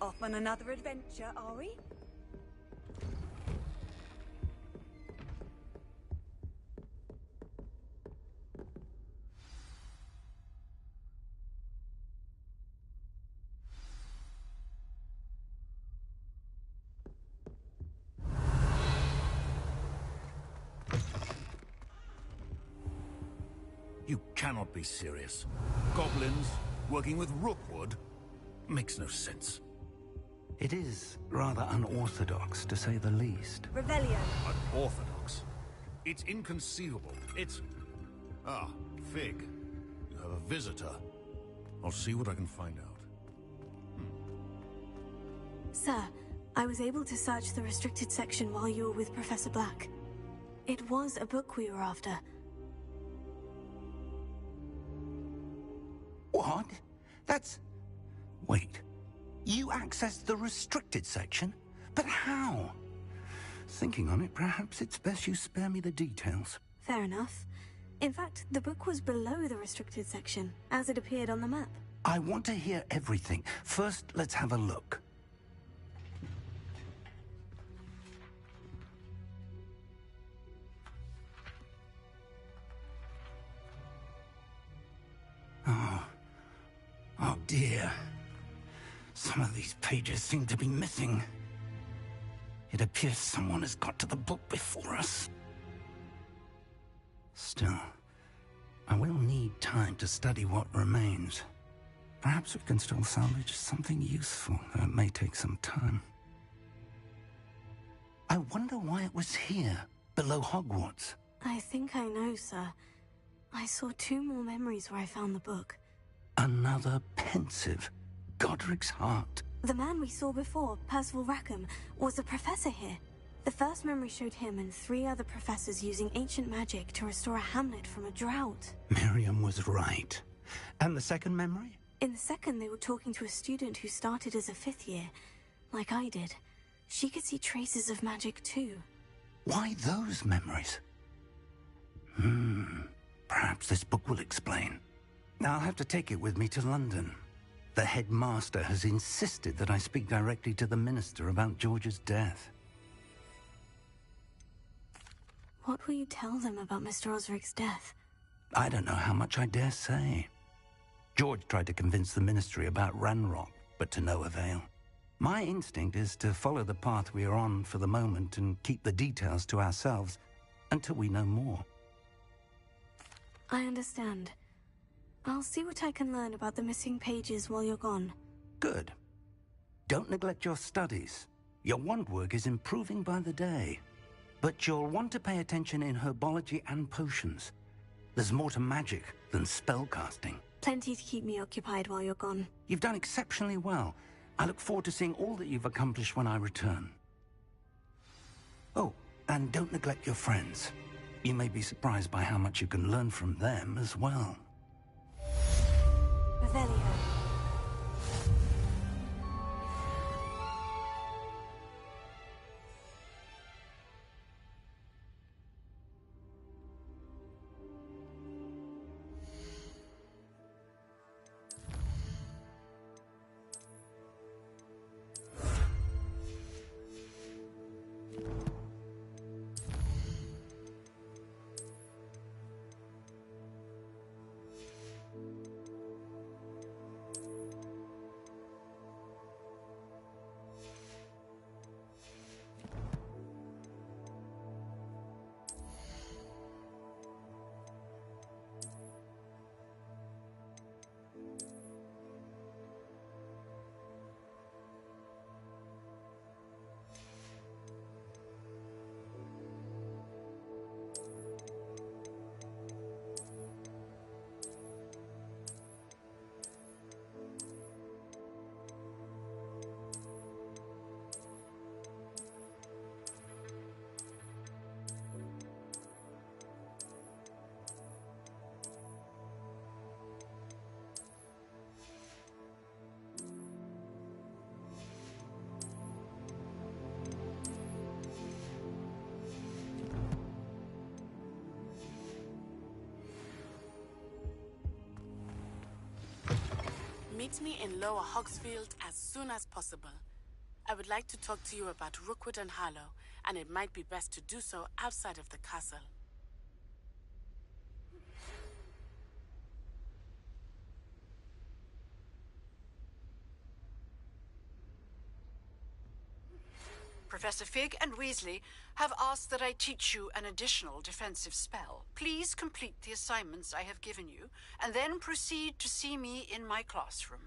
Off on another adventure, are we? You cannot be serious. Goblins working with Rookwood makes no sense. It is rather unorthodox, to say the least. Revelio. Unorthodox? It's inconceivable. It's... Ah, Fig. You have a visitor. I'll see what I can find out. Sir, I was able to search the restricted section while you were with Professor Black. It was a book we were after. What? That's... Wait. You accessed the restricted section? But how? Thinking on it, perhaps it's best you spare me the details. Fair enough. In fact, the book was below the restricted section, as it appeared on the map. I want to hear everything. First, let's have a look. Oh dear. Some of these pages seem to be missing. It appears someone has got to the book before us. Still, I will need time to study what remains. Perhaps we can still salvage something useful, though it may take some time. I wonder why it was here, below Hogwarts. I think I know, sir. I saw 2 more memories where I found the book. Another pensive. Godric's heart. The man we saw before, Percival Rackham, was a professor here. The first memory showed him and 3 other professors using ancient magic to restore a hamlet from a drought. Miriam was right. And the second memory? In the second, they were talking to a student who started as a 5th year, like I did. She could see traces of magic too. Why those memories? Perhaps this book will explain. I'll have to take it with me to London. The headmaster has insisted that I speak directly to the minister about George's death. What will you tell them about Mr. Osric's death? I don't know how much I dare say. George tried to convince the ministry about Ranrock, but to no avail. My instinct is to follow the path we are on for the moment and keep the details to ourselves until we know more. I understand. I'll see what I can learn about the missing pages while you're gone. Good. Don't neglect your studies. Your wand work is improving by the day. But you'll want to pay attention in herbology and potions. There's more to magic than spellcasting. Plenty to keep me occupied while you're gone. You've done exceptionally well. I look forward to seeing all that you've accomplished when I return. Oh, and don't neglect your friends. You may be surprised by how much you can learn from them as well. Revelio. Meet me in Lower Hogsfield as soon as possible. I would like to talk to you about Rookwood and Harlow, and it might be best to do so outside of the castle. Professor Fig and Weasley have asked that I teach you an additional defensive spell. Please complete the assignments I have given you, and then proceed to see me in my classroom.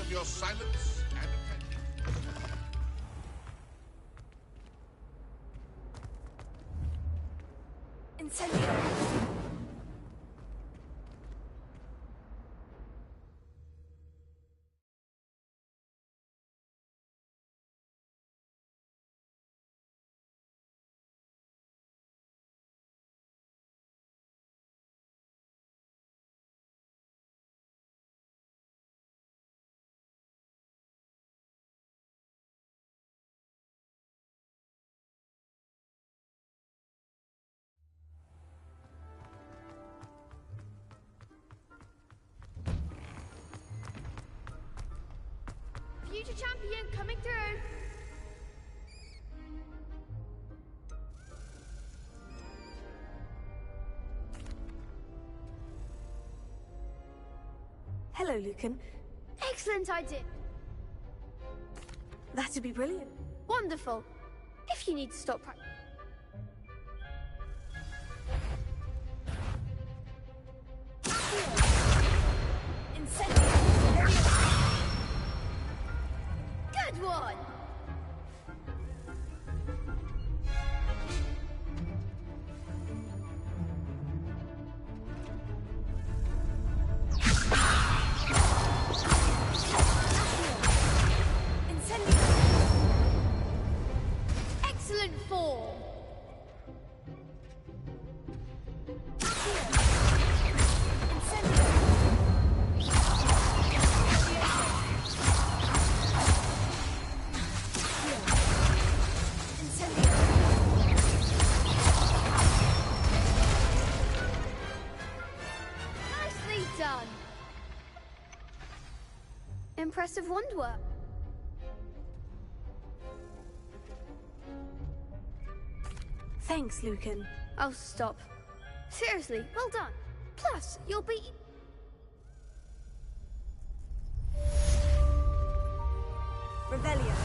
of your silence and attention. Incendio! Future champion coming through. Hello, Lucan. Excellent idea. That'd be brilliant. Wonderful. If you need to stop practice. Good one. Excellent form. Nicely done. Impressive wandwork. Thanks, Lucan. Oh, stop. Seriously, well done. Plus, you'll be... Revelio.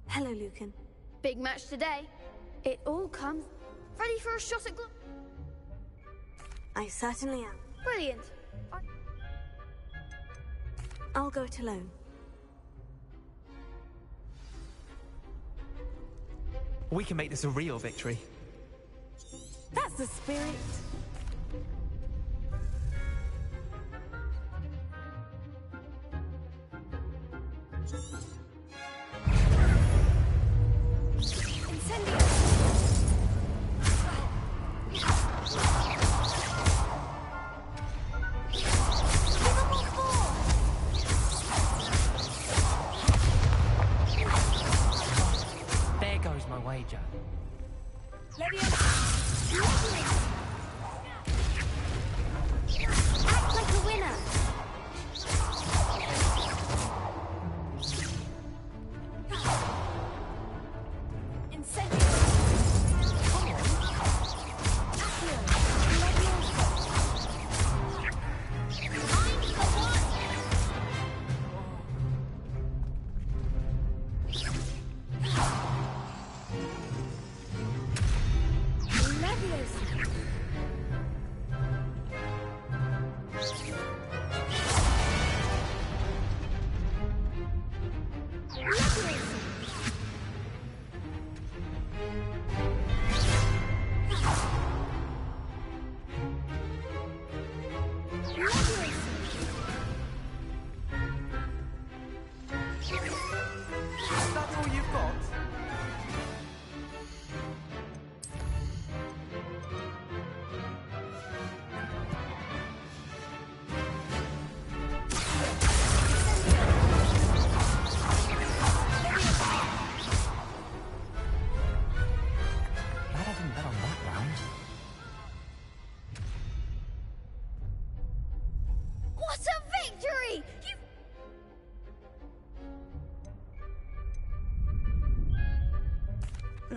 Hello, Lucan. Big match today. It all comes... Ready for a shot at... I certainly am. Brilliant. I'll go it alone. We can make this a real victory. That's the spirit. There goes my wager.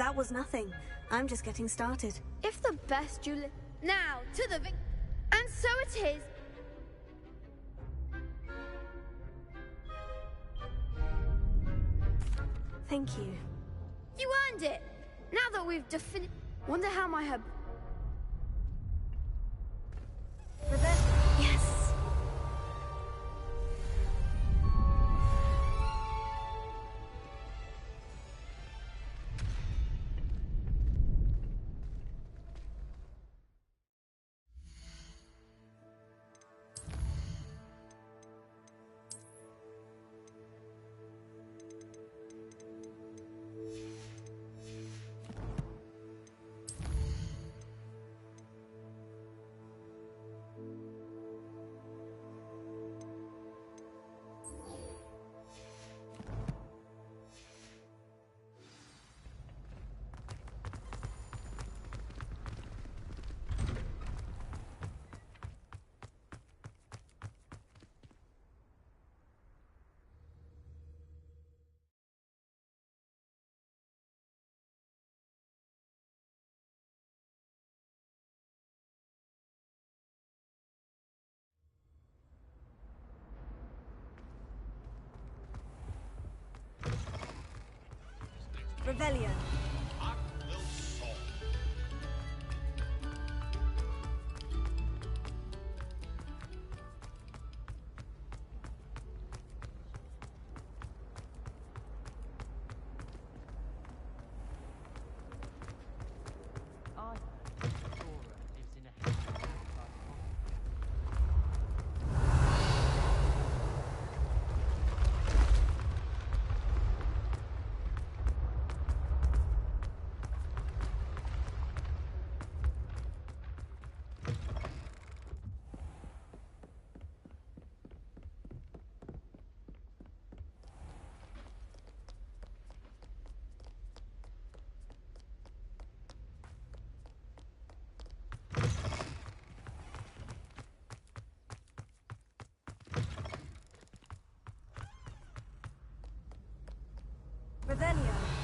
that was nothing. I'm just getting started. If the best you now to the and so it is. Thank you. You earned it. Now that we've wonder how my hub. Yes. Revelio. Revelio.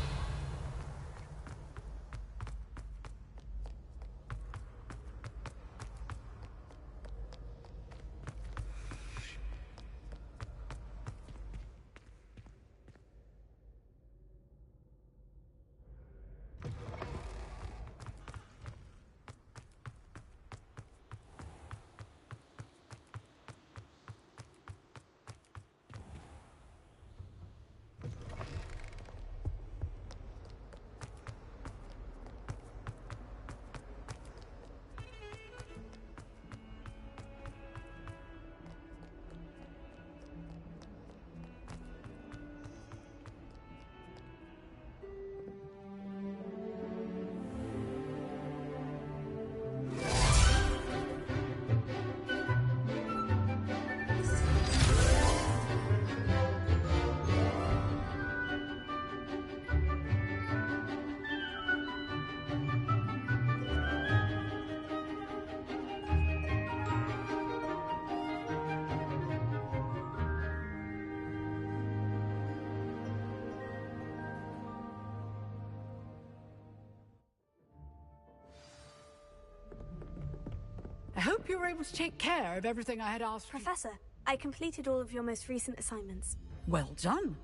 I hope you were able to take care of everything I had asked. Professor, I completed all of your most recent assignments. Well done.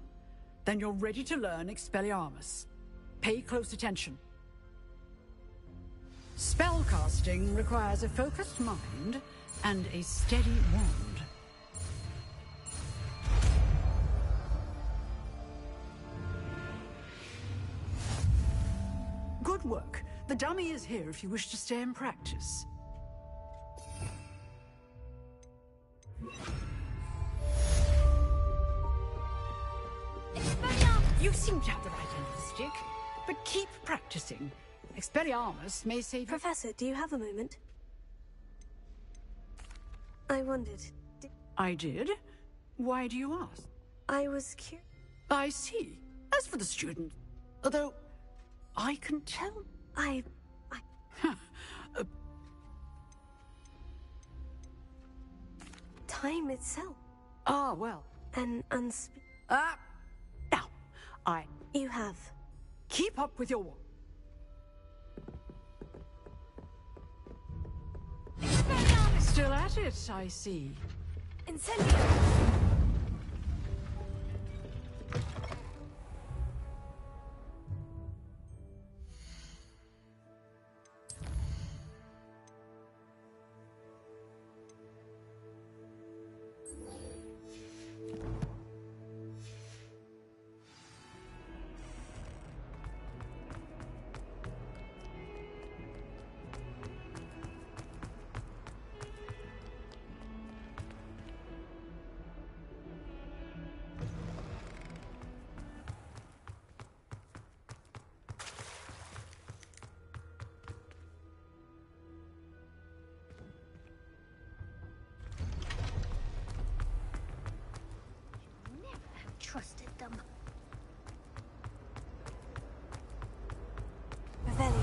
Then you're ready to learn Expelliarmus. Pay close attention. Spellcasting requires a focused mind and a steady wand. Good work. The dummy is here if you wish to stay and practice. You seem to have the right end of the stick, but keep practicing. Expelliarmus may save you. Professor, do you have a moment? I wondered. I did? Why do you ask? I was curious. I see. As for the student, although I can tell... Time itself. Ah, well. An Now, You have. Keep up with your work. Still at it, I see. Incendio! Trusted them. Revelio.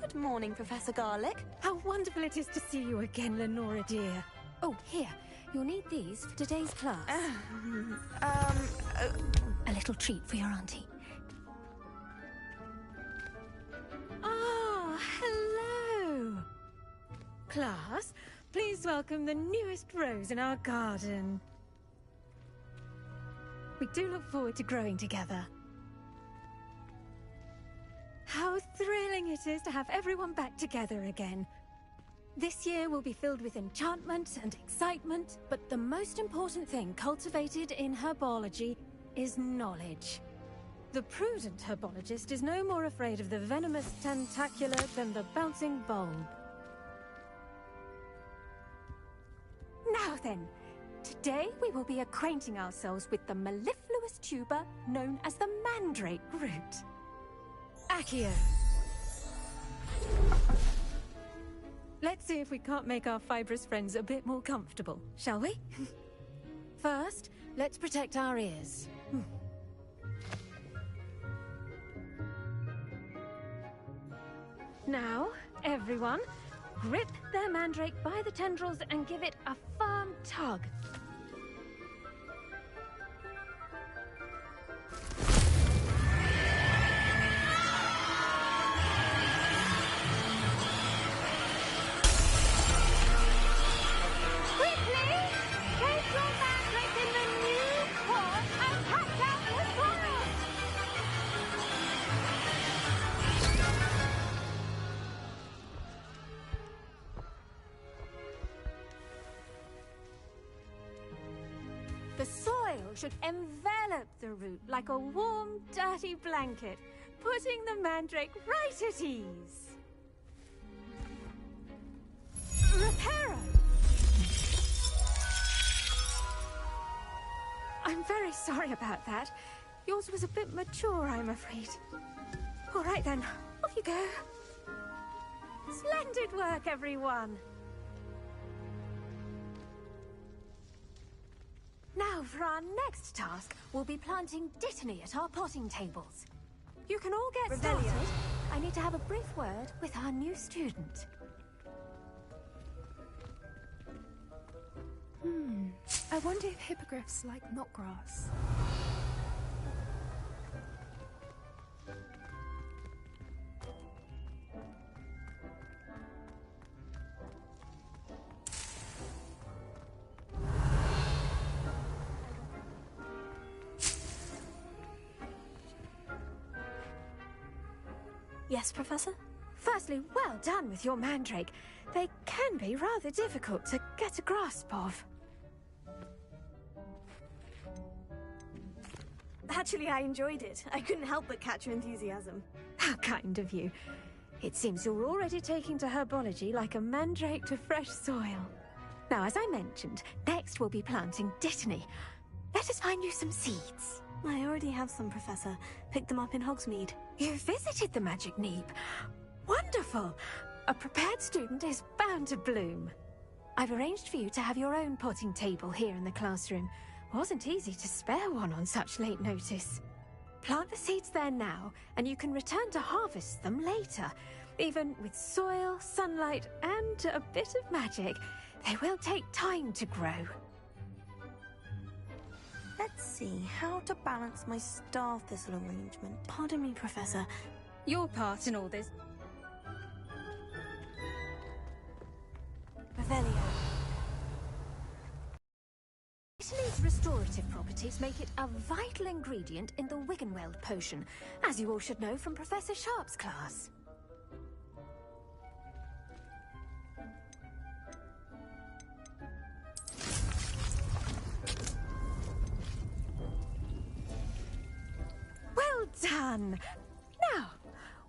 Good morning, Professor Garlick. How wonderful it is to see you again, Lenora dear. Oh, here. You'll need these for today's class. A little treat for your auntie. Ah, hello. Class, please welcome the newest rose in our garden. We do look forward to growing together. How thrilling it is to have everyone back together again. This year will be filled with enchantment and excitement, but the most important thing cultivated in herbology is knowledge. The prudent herbologist is no more afraid of the venomous tentacula than the bouncing bulb. Now then, today we will be acquainting ourselves with the mellifluous tuber known as the mandrake root. Accio. Let's see if we can't make our fibrous friends a bit more comfortable, shall we? First, let's protect our ears. Now, everyone, grip their mandrake by the tendrils and give it a firm tug. The soil should envelop the root like a warm, dirty blanket, putting the mandrake right at ease. Reparo! I'm very sorry about that. Yours was a bit mature, I'm afraid. All right then, off you go. Splendid work, everyone. Now, for our next task, we'll be planting dittany at our potting tables. You can all get started. I need to have a brief word with our new student. I wonder if hippogriffs like knotgrass. Yes, Professor? Firstly, well done with your mandrake. They can be rather difficult to get a grasp of. Actually, I enjoyed it. I couldn't help but catch your enthusiasm. How kind of you. It seems you're already taking to herbology like a mandrake to fresh soil. Now, as I mentioned, next we'll be planting Dittany. Let us find you some seeds. I already have some, Professor. Picked them up in Hogsmeade. You visited the Magic Neep. Wonderful! A prepared student is bound to bloom. I've arranged for you to have your own potting table here in the classroom. Wasn't easy to spare one on such late notice. Plant the seeds there now, and you can return to harvest them later. Even with soil, sunlight, and a bit of magic, they will take time to grow. Let's see, how to balance my star thistle arrangement. Pardon me, Professor. Your part in all this. Revelio. Dittany's restorative properties make it a vital ingredient in the Wiggenweld potion, as you all should know from Professor Sharp's class. Well done! Now,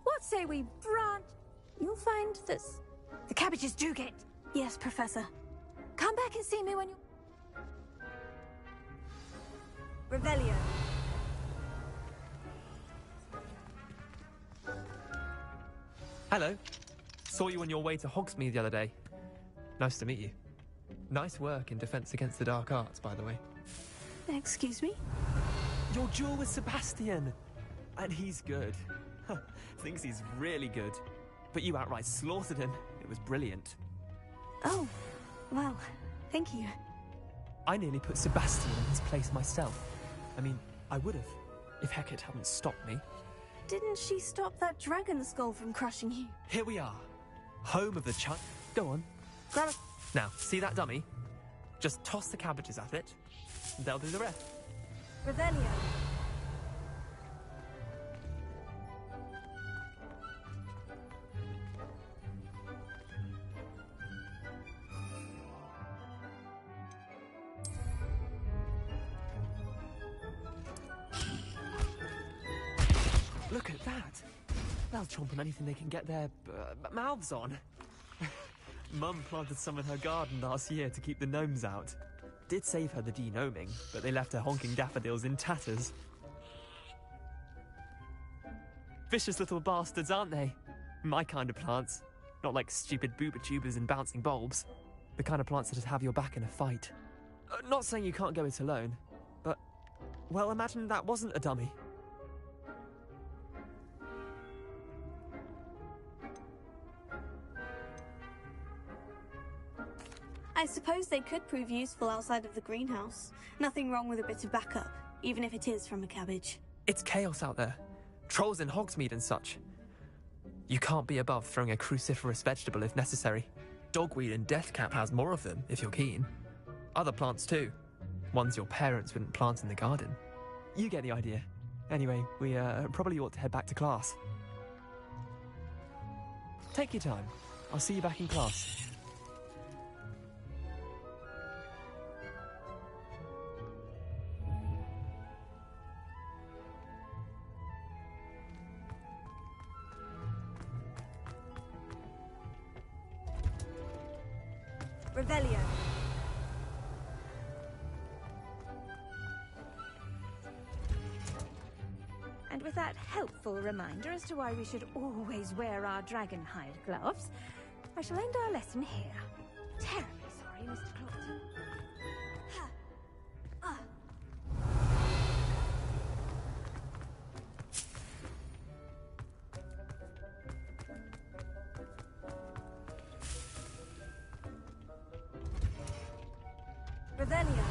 what say we branch? You'll find this. The cabbages do get... Yes, Professor. Come back and see me when you... Revelio. Hello. Saw you on your way to Hogsmeade the other day. Nice to meet you. Nice work in Defense Against the Dark Arts, by the way. Excuse me? Your duel with Sebastian! And he's good. Thinks he's really good. But you outright slaughtered him. It was brilliant. Oh, well, thank you. I nearly put Sebastian in his place myself. I mean, I would have, if Hecate hadn't stopped me. Didn't she stop that dragon skull from crushing you? Here we are. Home of the Go on, grab it. Now, see that dummy? Just toss the cabbages at it, and they'll do the rest. Revelio. Look at that. They'll chomp on anything they can get their mouths on. Mum planted some in her garden last year to keep the gnomes out. Did save her the de-gnoming, but they left her honking daffodils in tatters. Vicious little bastards, aren't they? My kind of plants. Not like stupid booba tubers and bouncing bulbs. The kind of plants that just have your back in a fight. Not saying you can't go it alone, but... well, imagine that wasn't a dummy. I suppose they could prove useful outside of the greenhouse. Nothing wrong with a bit of backup, even if it is from a cabbage. It's chaos out there. Trolls in Hogsmeade and such. You can't be above throwing a cruciferous vegetable if necessary. Dogweed and deathcap has more of them, if you're keen. Other plants too. Ones your parents wouldn't plant in the garden. You get the idea. Anyway, we probably ought to head back to class. Take your time. I'll see you back in class. Revelio. And with that helpful reminder as to why we should always wear our dragon hide gloves, I shall end our lesson here. Terribly sorry, Mr. Clopton. Revelio.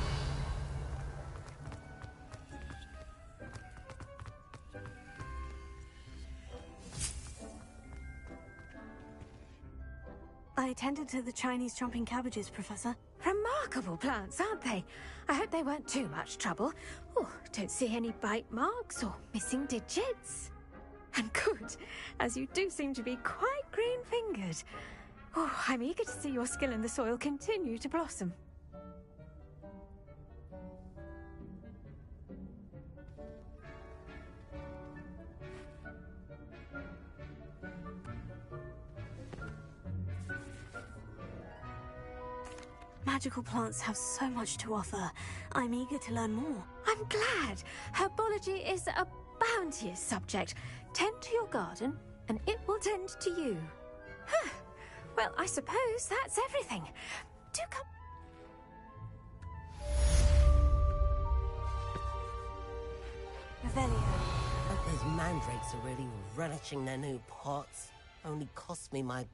I attended to the Chinese chomping cabbages, Professor. Remarkable plants, aren't they? I hope they weren't too much trouble. Oh, don't see any bite marks or missing digits. And good, as you do seem to be quite green-fingered. Oh, I'm eager to see your skill in the soil continue to blossom. Magical plants have so much to offer. I'm eager to learn more. I'm glad. Herbology is a bounteous subject. Tend to your garden, and it will tend to you. Huh. Well, I suppose that's everything. Do come... Revelio. Hope those mandrakes are really relishing their new pots. Only cost me my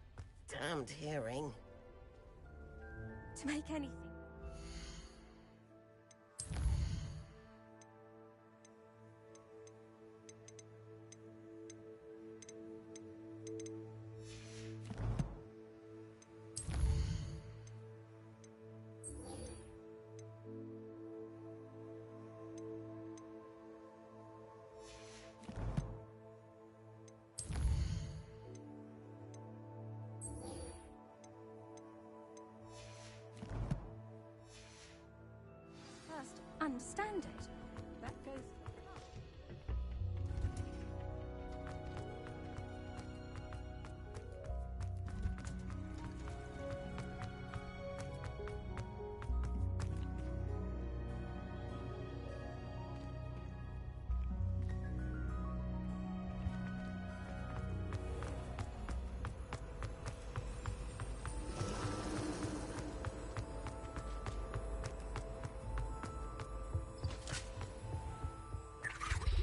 damned hearing. To make anything. Understand it. That goes...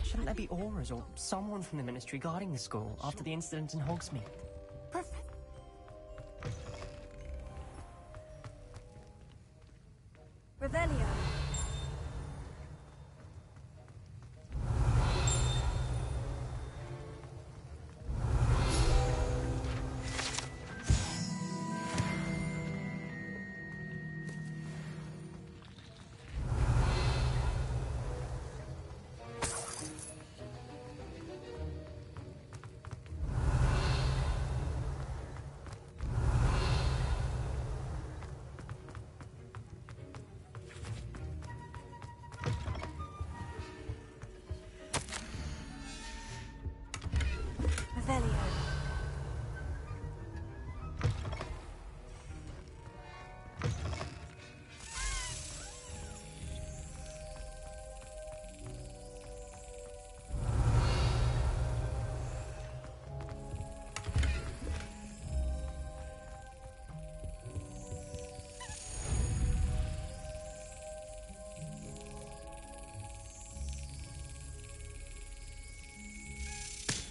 Shouldn't there be auras or someone from the Ministry guarding the school after the incident in Hogsmeade? Revelio.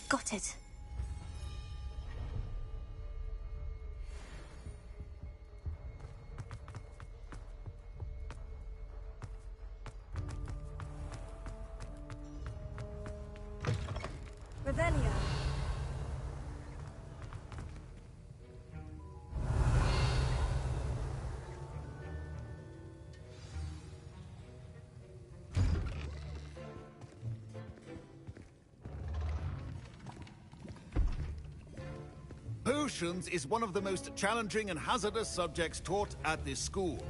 Got it. Revelio. Potions is one of the most challenging and hazardous subjects taught at this school.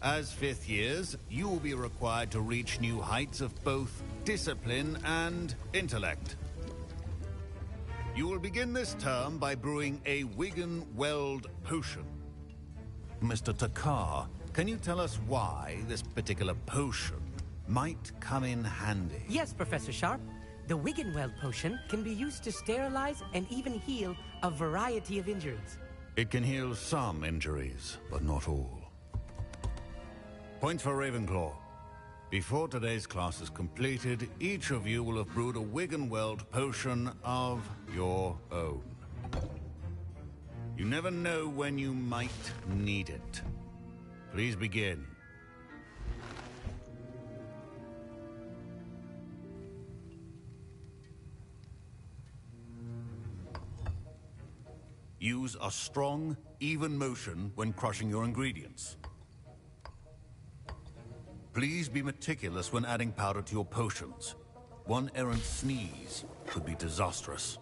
As fifth years, you will be required to reach new heights of both discipline and intellect. You will begin this term by brewing a Wigan Weld potion. Mr. Takar, can you tell us why this particular potion might come in handy? Yes, Professor Sharp. The Wiggenweld potion can be used to sterilize and even heal a variety of injuries. It can heal some injuries, but not all. Points for Ravenclaw. Before today's class is completed, each of you will have brewed a Wiggenweld potion of your own. You never know when you might need it. Please begin. Use a strong, even motion when crushing your ingredients. Please be meticulous when adding powder to your potions. One errant sneeze could be disastrous.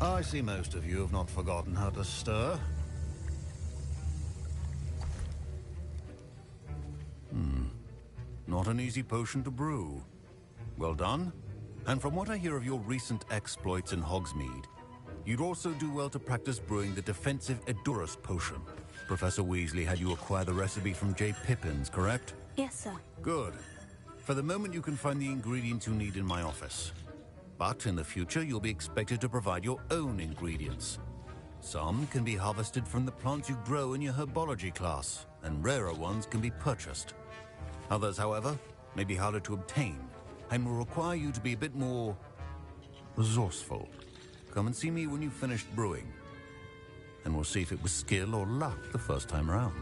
I see most of you have not forgotten how to stir. Not an easy potion to brew. Well done. And from what I hear of your recent exploits in Hogsmeade, you'd also do well to practice brewing the defensive Edurus potion. Professor Weasley had you acquire the recipe from J. Pippins, correct? Yes, sir. Good. For the moment, you can find the ingredients you need in my office. But in the future, you'll be expected to provide your own ingredients. Some can be harvested from the plants you grow in your herbology class, and rarer ones can be purchased. Others, however, may be harder to obtain, and will require you to be a bit more resourceful. Come and see me when you've finished brewing, and we'll see if it was skill or luck the first time around.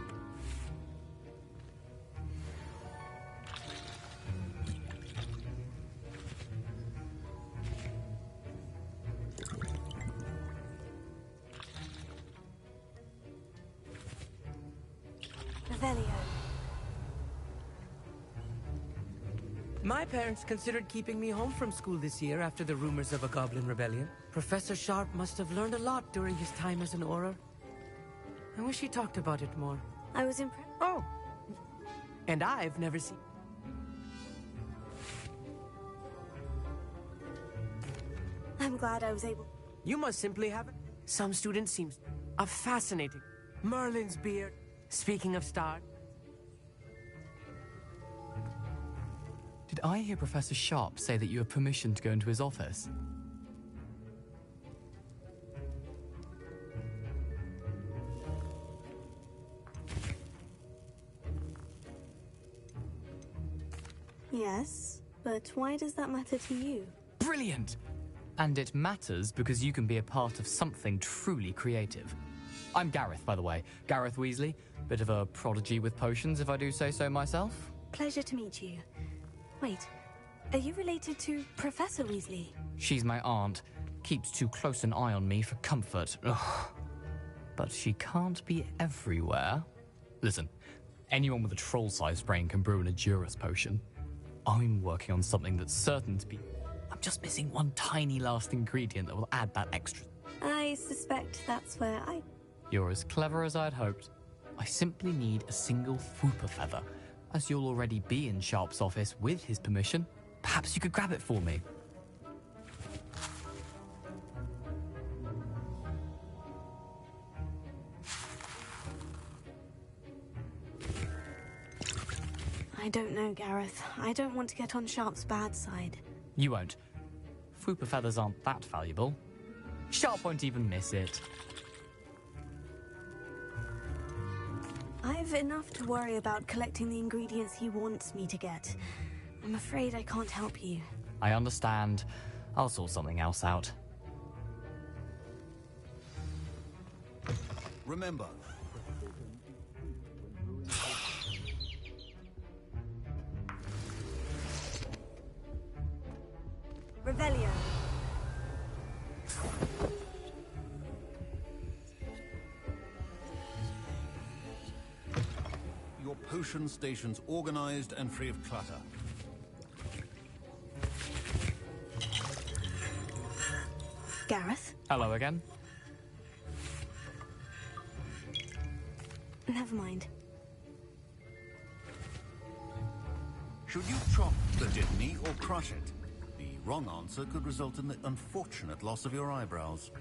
Revelio. My parents considered keeping me home from school this year after the rumors of a goblin rebellion. Professor Sharp must have learned a lot during his time as an Auror. I wish he talked about it more. I was impressed. Oh! And I've never seen... I'm glad I was able... You must simply have it. Some students seem fascinating. Merlin's beard. Speaking of stars... Did I hear Professor Sharp say that you have permission to go into his office? Yes, but why does that matter to you? Brilliant! And it matters because you can be a part of something truly creative. I'm Gareth, by the way. Gareth Weasley. Bit of a prodigy with potions, if I do say so myself. Pleasure to meet you. Wait, are you related to Professor Weasley? She's my aunt. Keeps too close an eye on me for comfort. Ugh. But she can't be everywhere. Listen, anyone with a troll-sized brain can brew an Edurus potion. I'm working on something that's certain to be... I'm just missing one tiny last ingredient that will add that extra. I suspect that's where I... You're as clever as I'd hoped. I simply need a single Fwooper feather. As you'll already be in Sharp's office with his permission, perhaps you could grab it for me. I don't know, Gareth. I don't want to get on Sharp's bad side. You won't. Fwooper feathers aren't that valuable. Sharp won't even miss it. I've enough to worry about collecting the ingredients he wants me to get. I'm afraid I can't help you. I understand. I'll sort something else out. Remember, Revelio. your potion station's organized and free of clutter. Gareth? Hello again. Never mind. Should you chop the Dittany or crush it? The wrong answer could result in the unfortunate loss of your eyebrows.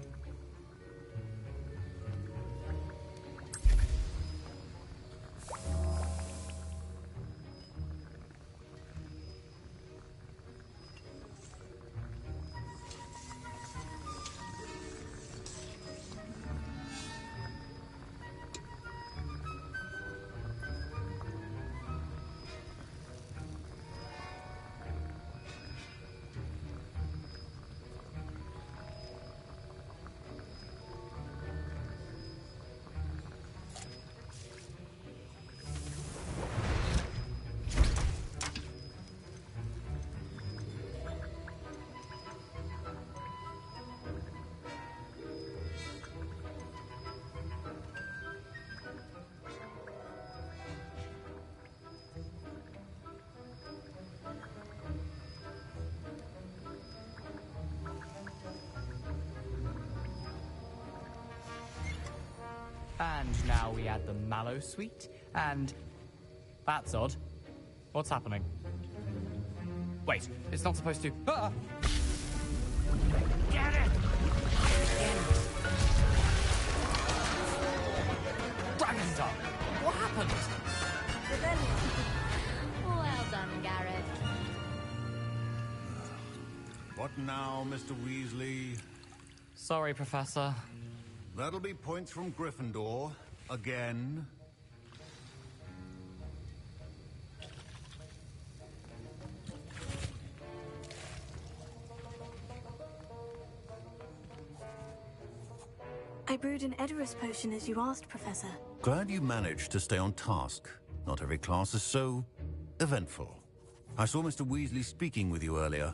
And now we add the mallow sweet, and... That's odd. What's happening? Wait, it's not supposed to... Ah! Get it! Dragon's Tongue! What happened? Well done, Garrett. What now, Mr. Weasley? Sorry, Professor. That'll be points from Gryffindor. Again. I brewed an Edorus potion as you asked, Professor. Glad you managed to stay on task. Not every class is so eventful. I saw Mr. Weasley speaking with you earlier.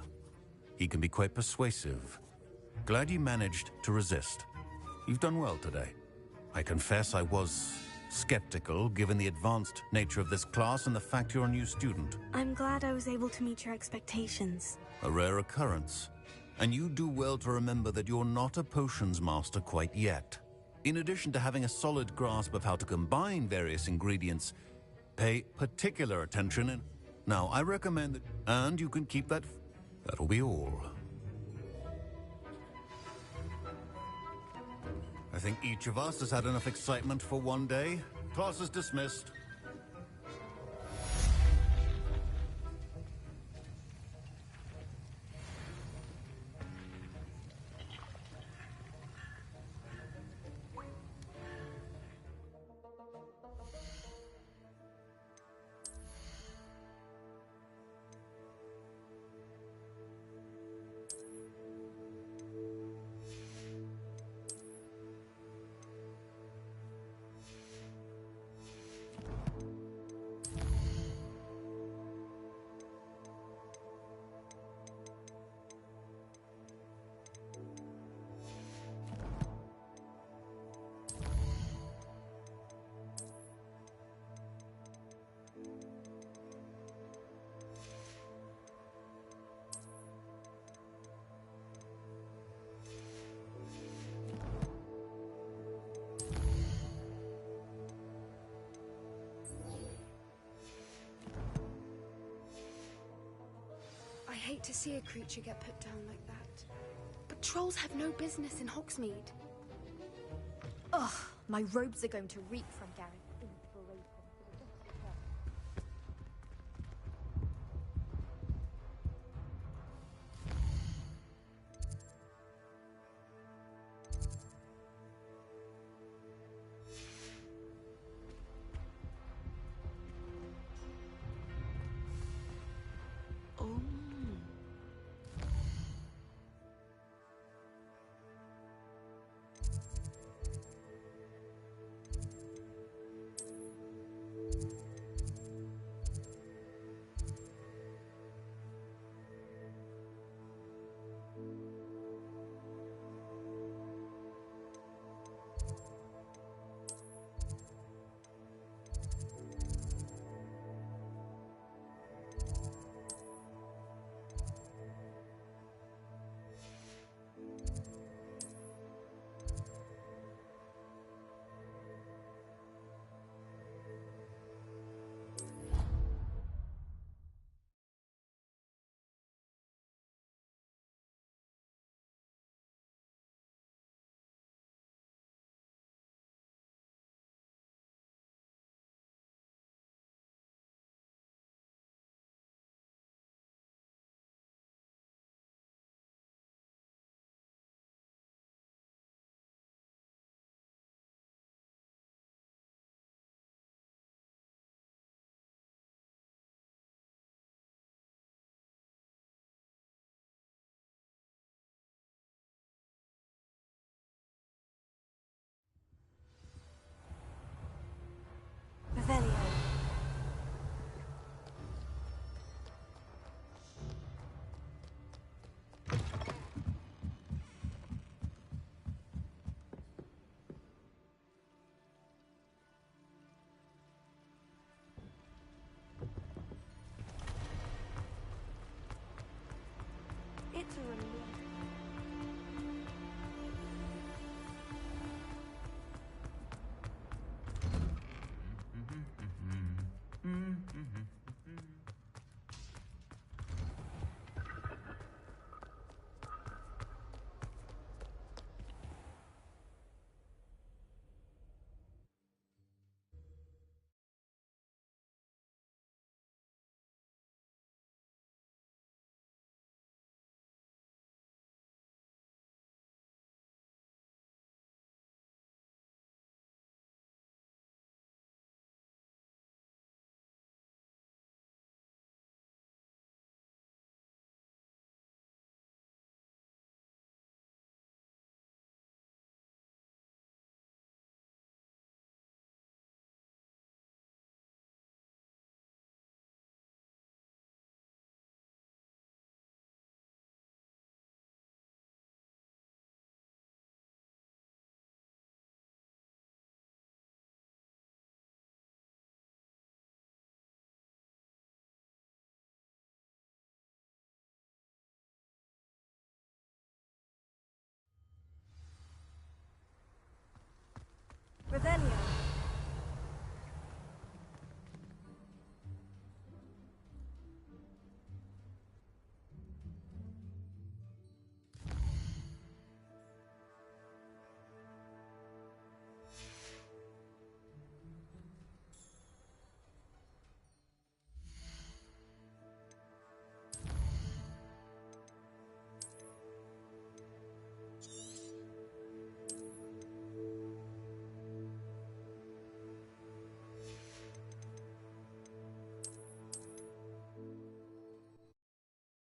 He can be quite persuasive. Glad you managed to resist. You've done well today. I confess I was skeptical, given the advanced nature of this class and the fact you're a new student. I'm glad I was able to meet your expectations. A rare occurrence. And you do well to remember that you're not a potions master quite yet. In addition to having a solid grasp of how to combine various ingredients, pay particular attention and... Now, I recommend that... And you can keep that... That'll be all. I think each of us has had enough excitement for one day. Class is dismissed. I hate to see a creature get put down like that. But trolls have no business in Hogsmeade. Ugh, my robes are going to reek from Garrett. Revelio. It's a relief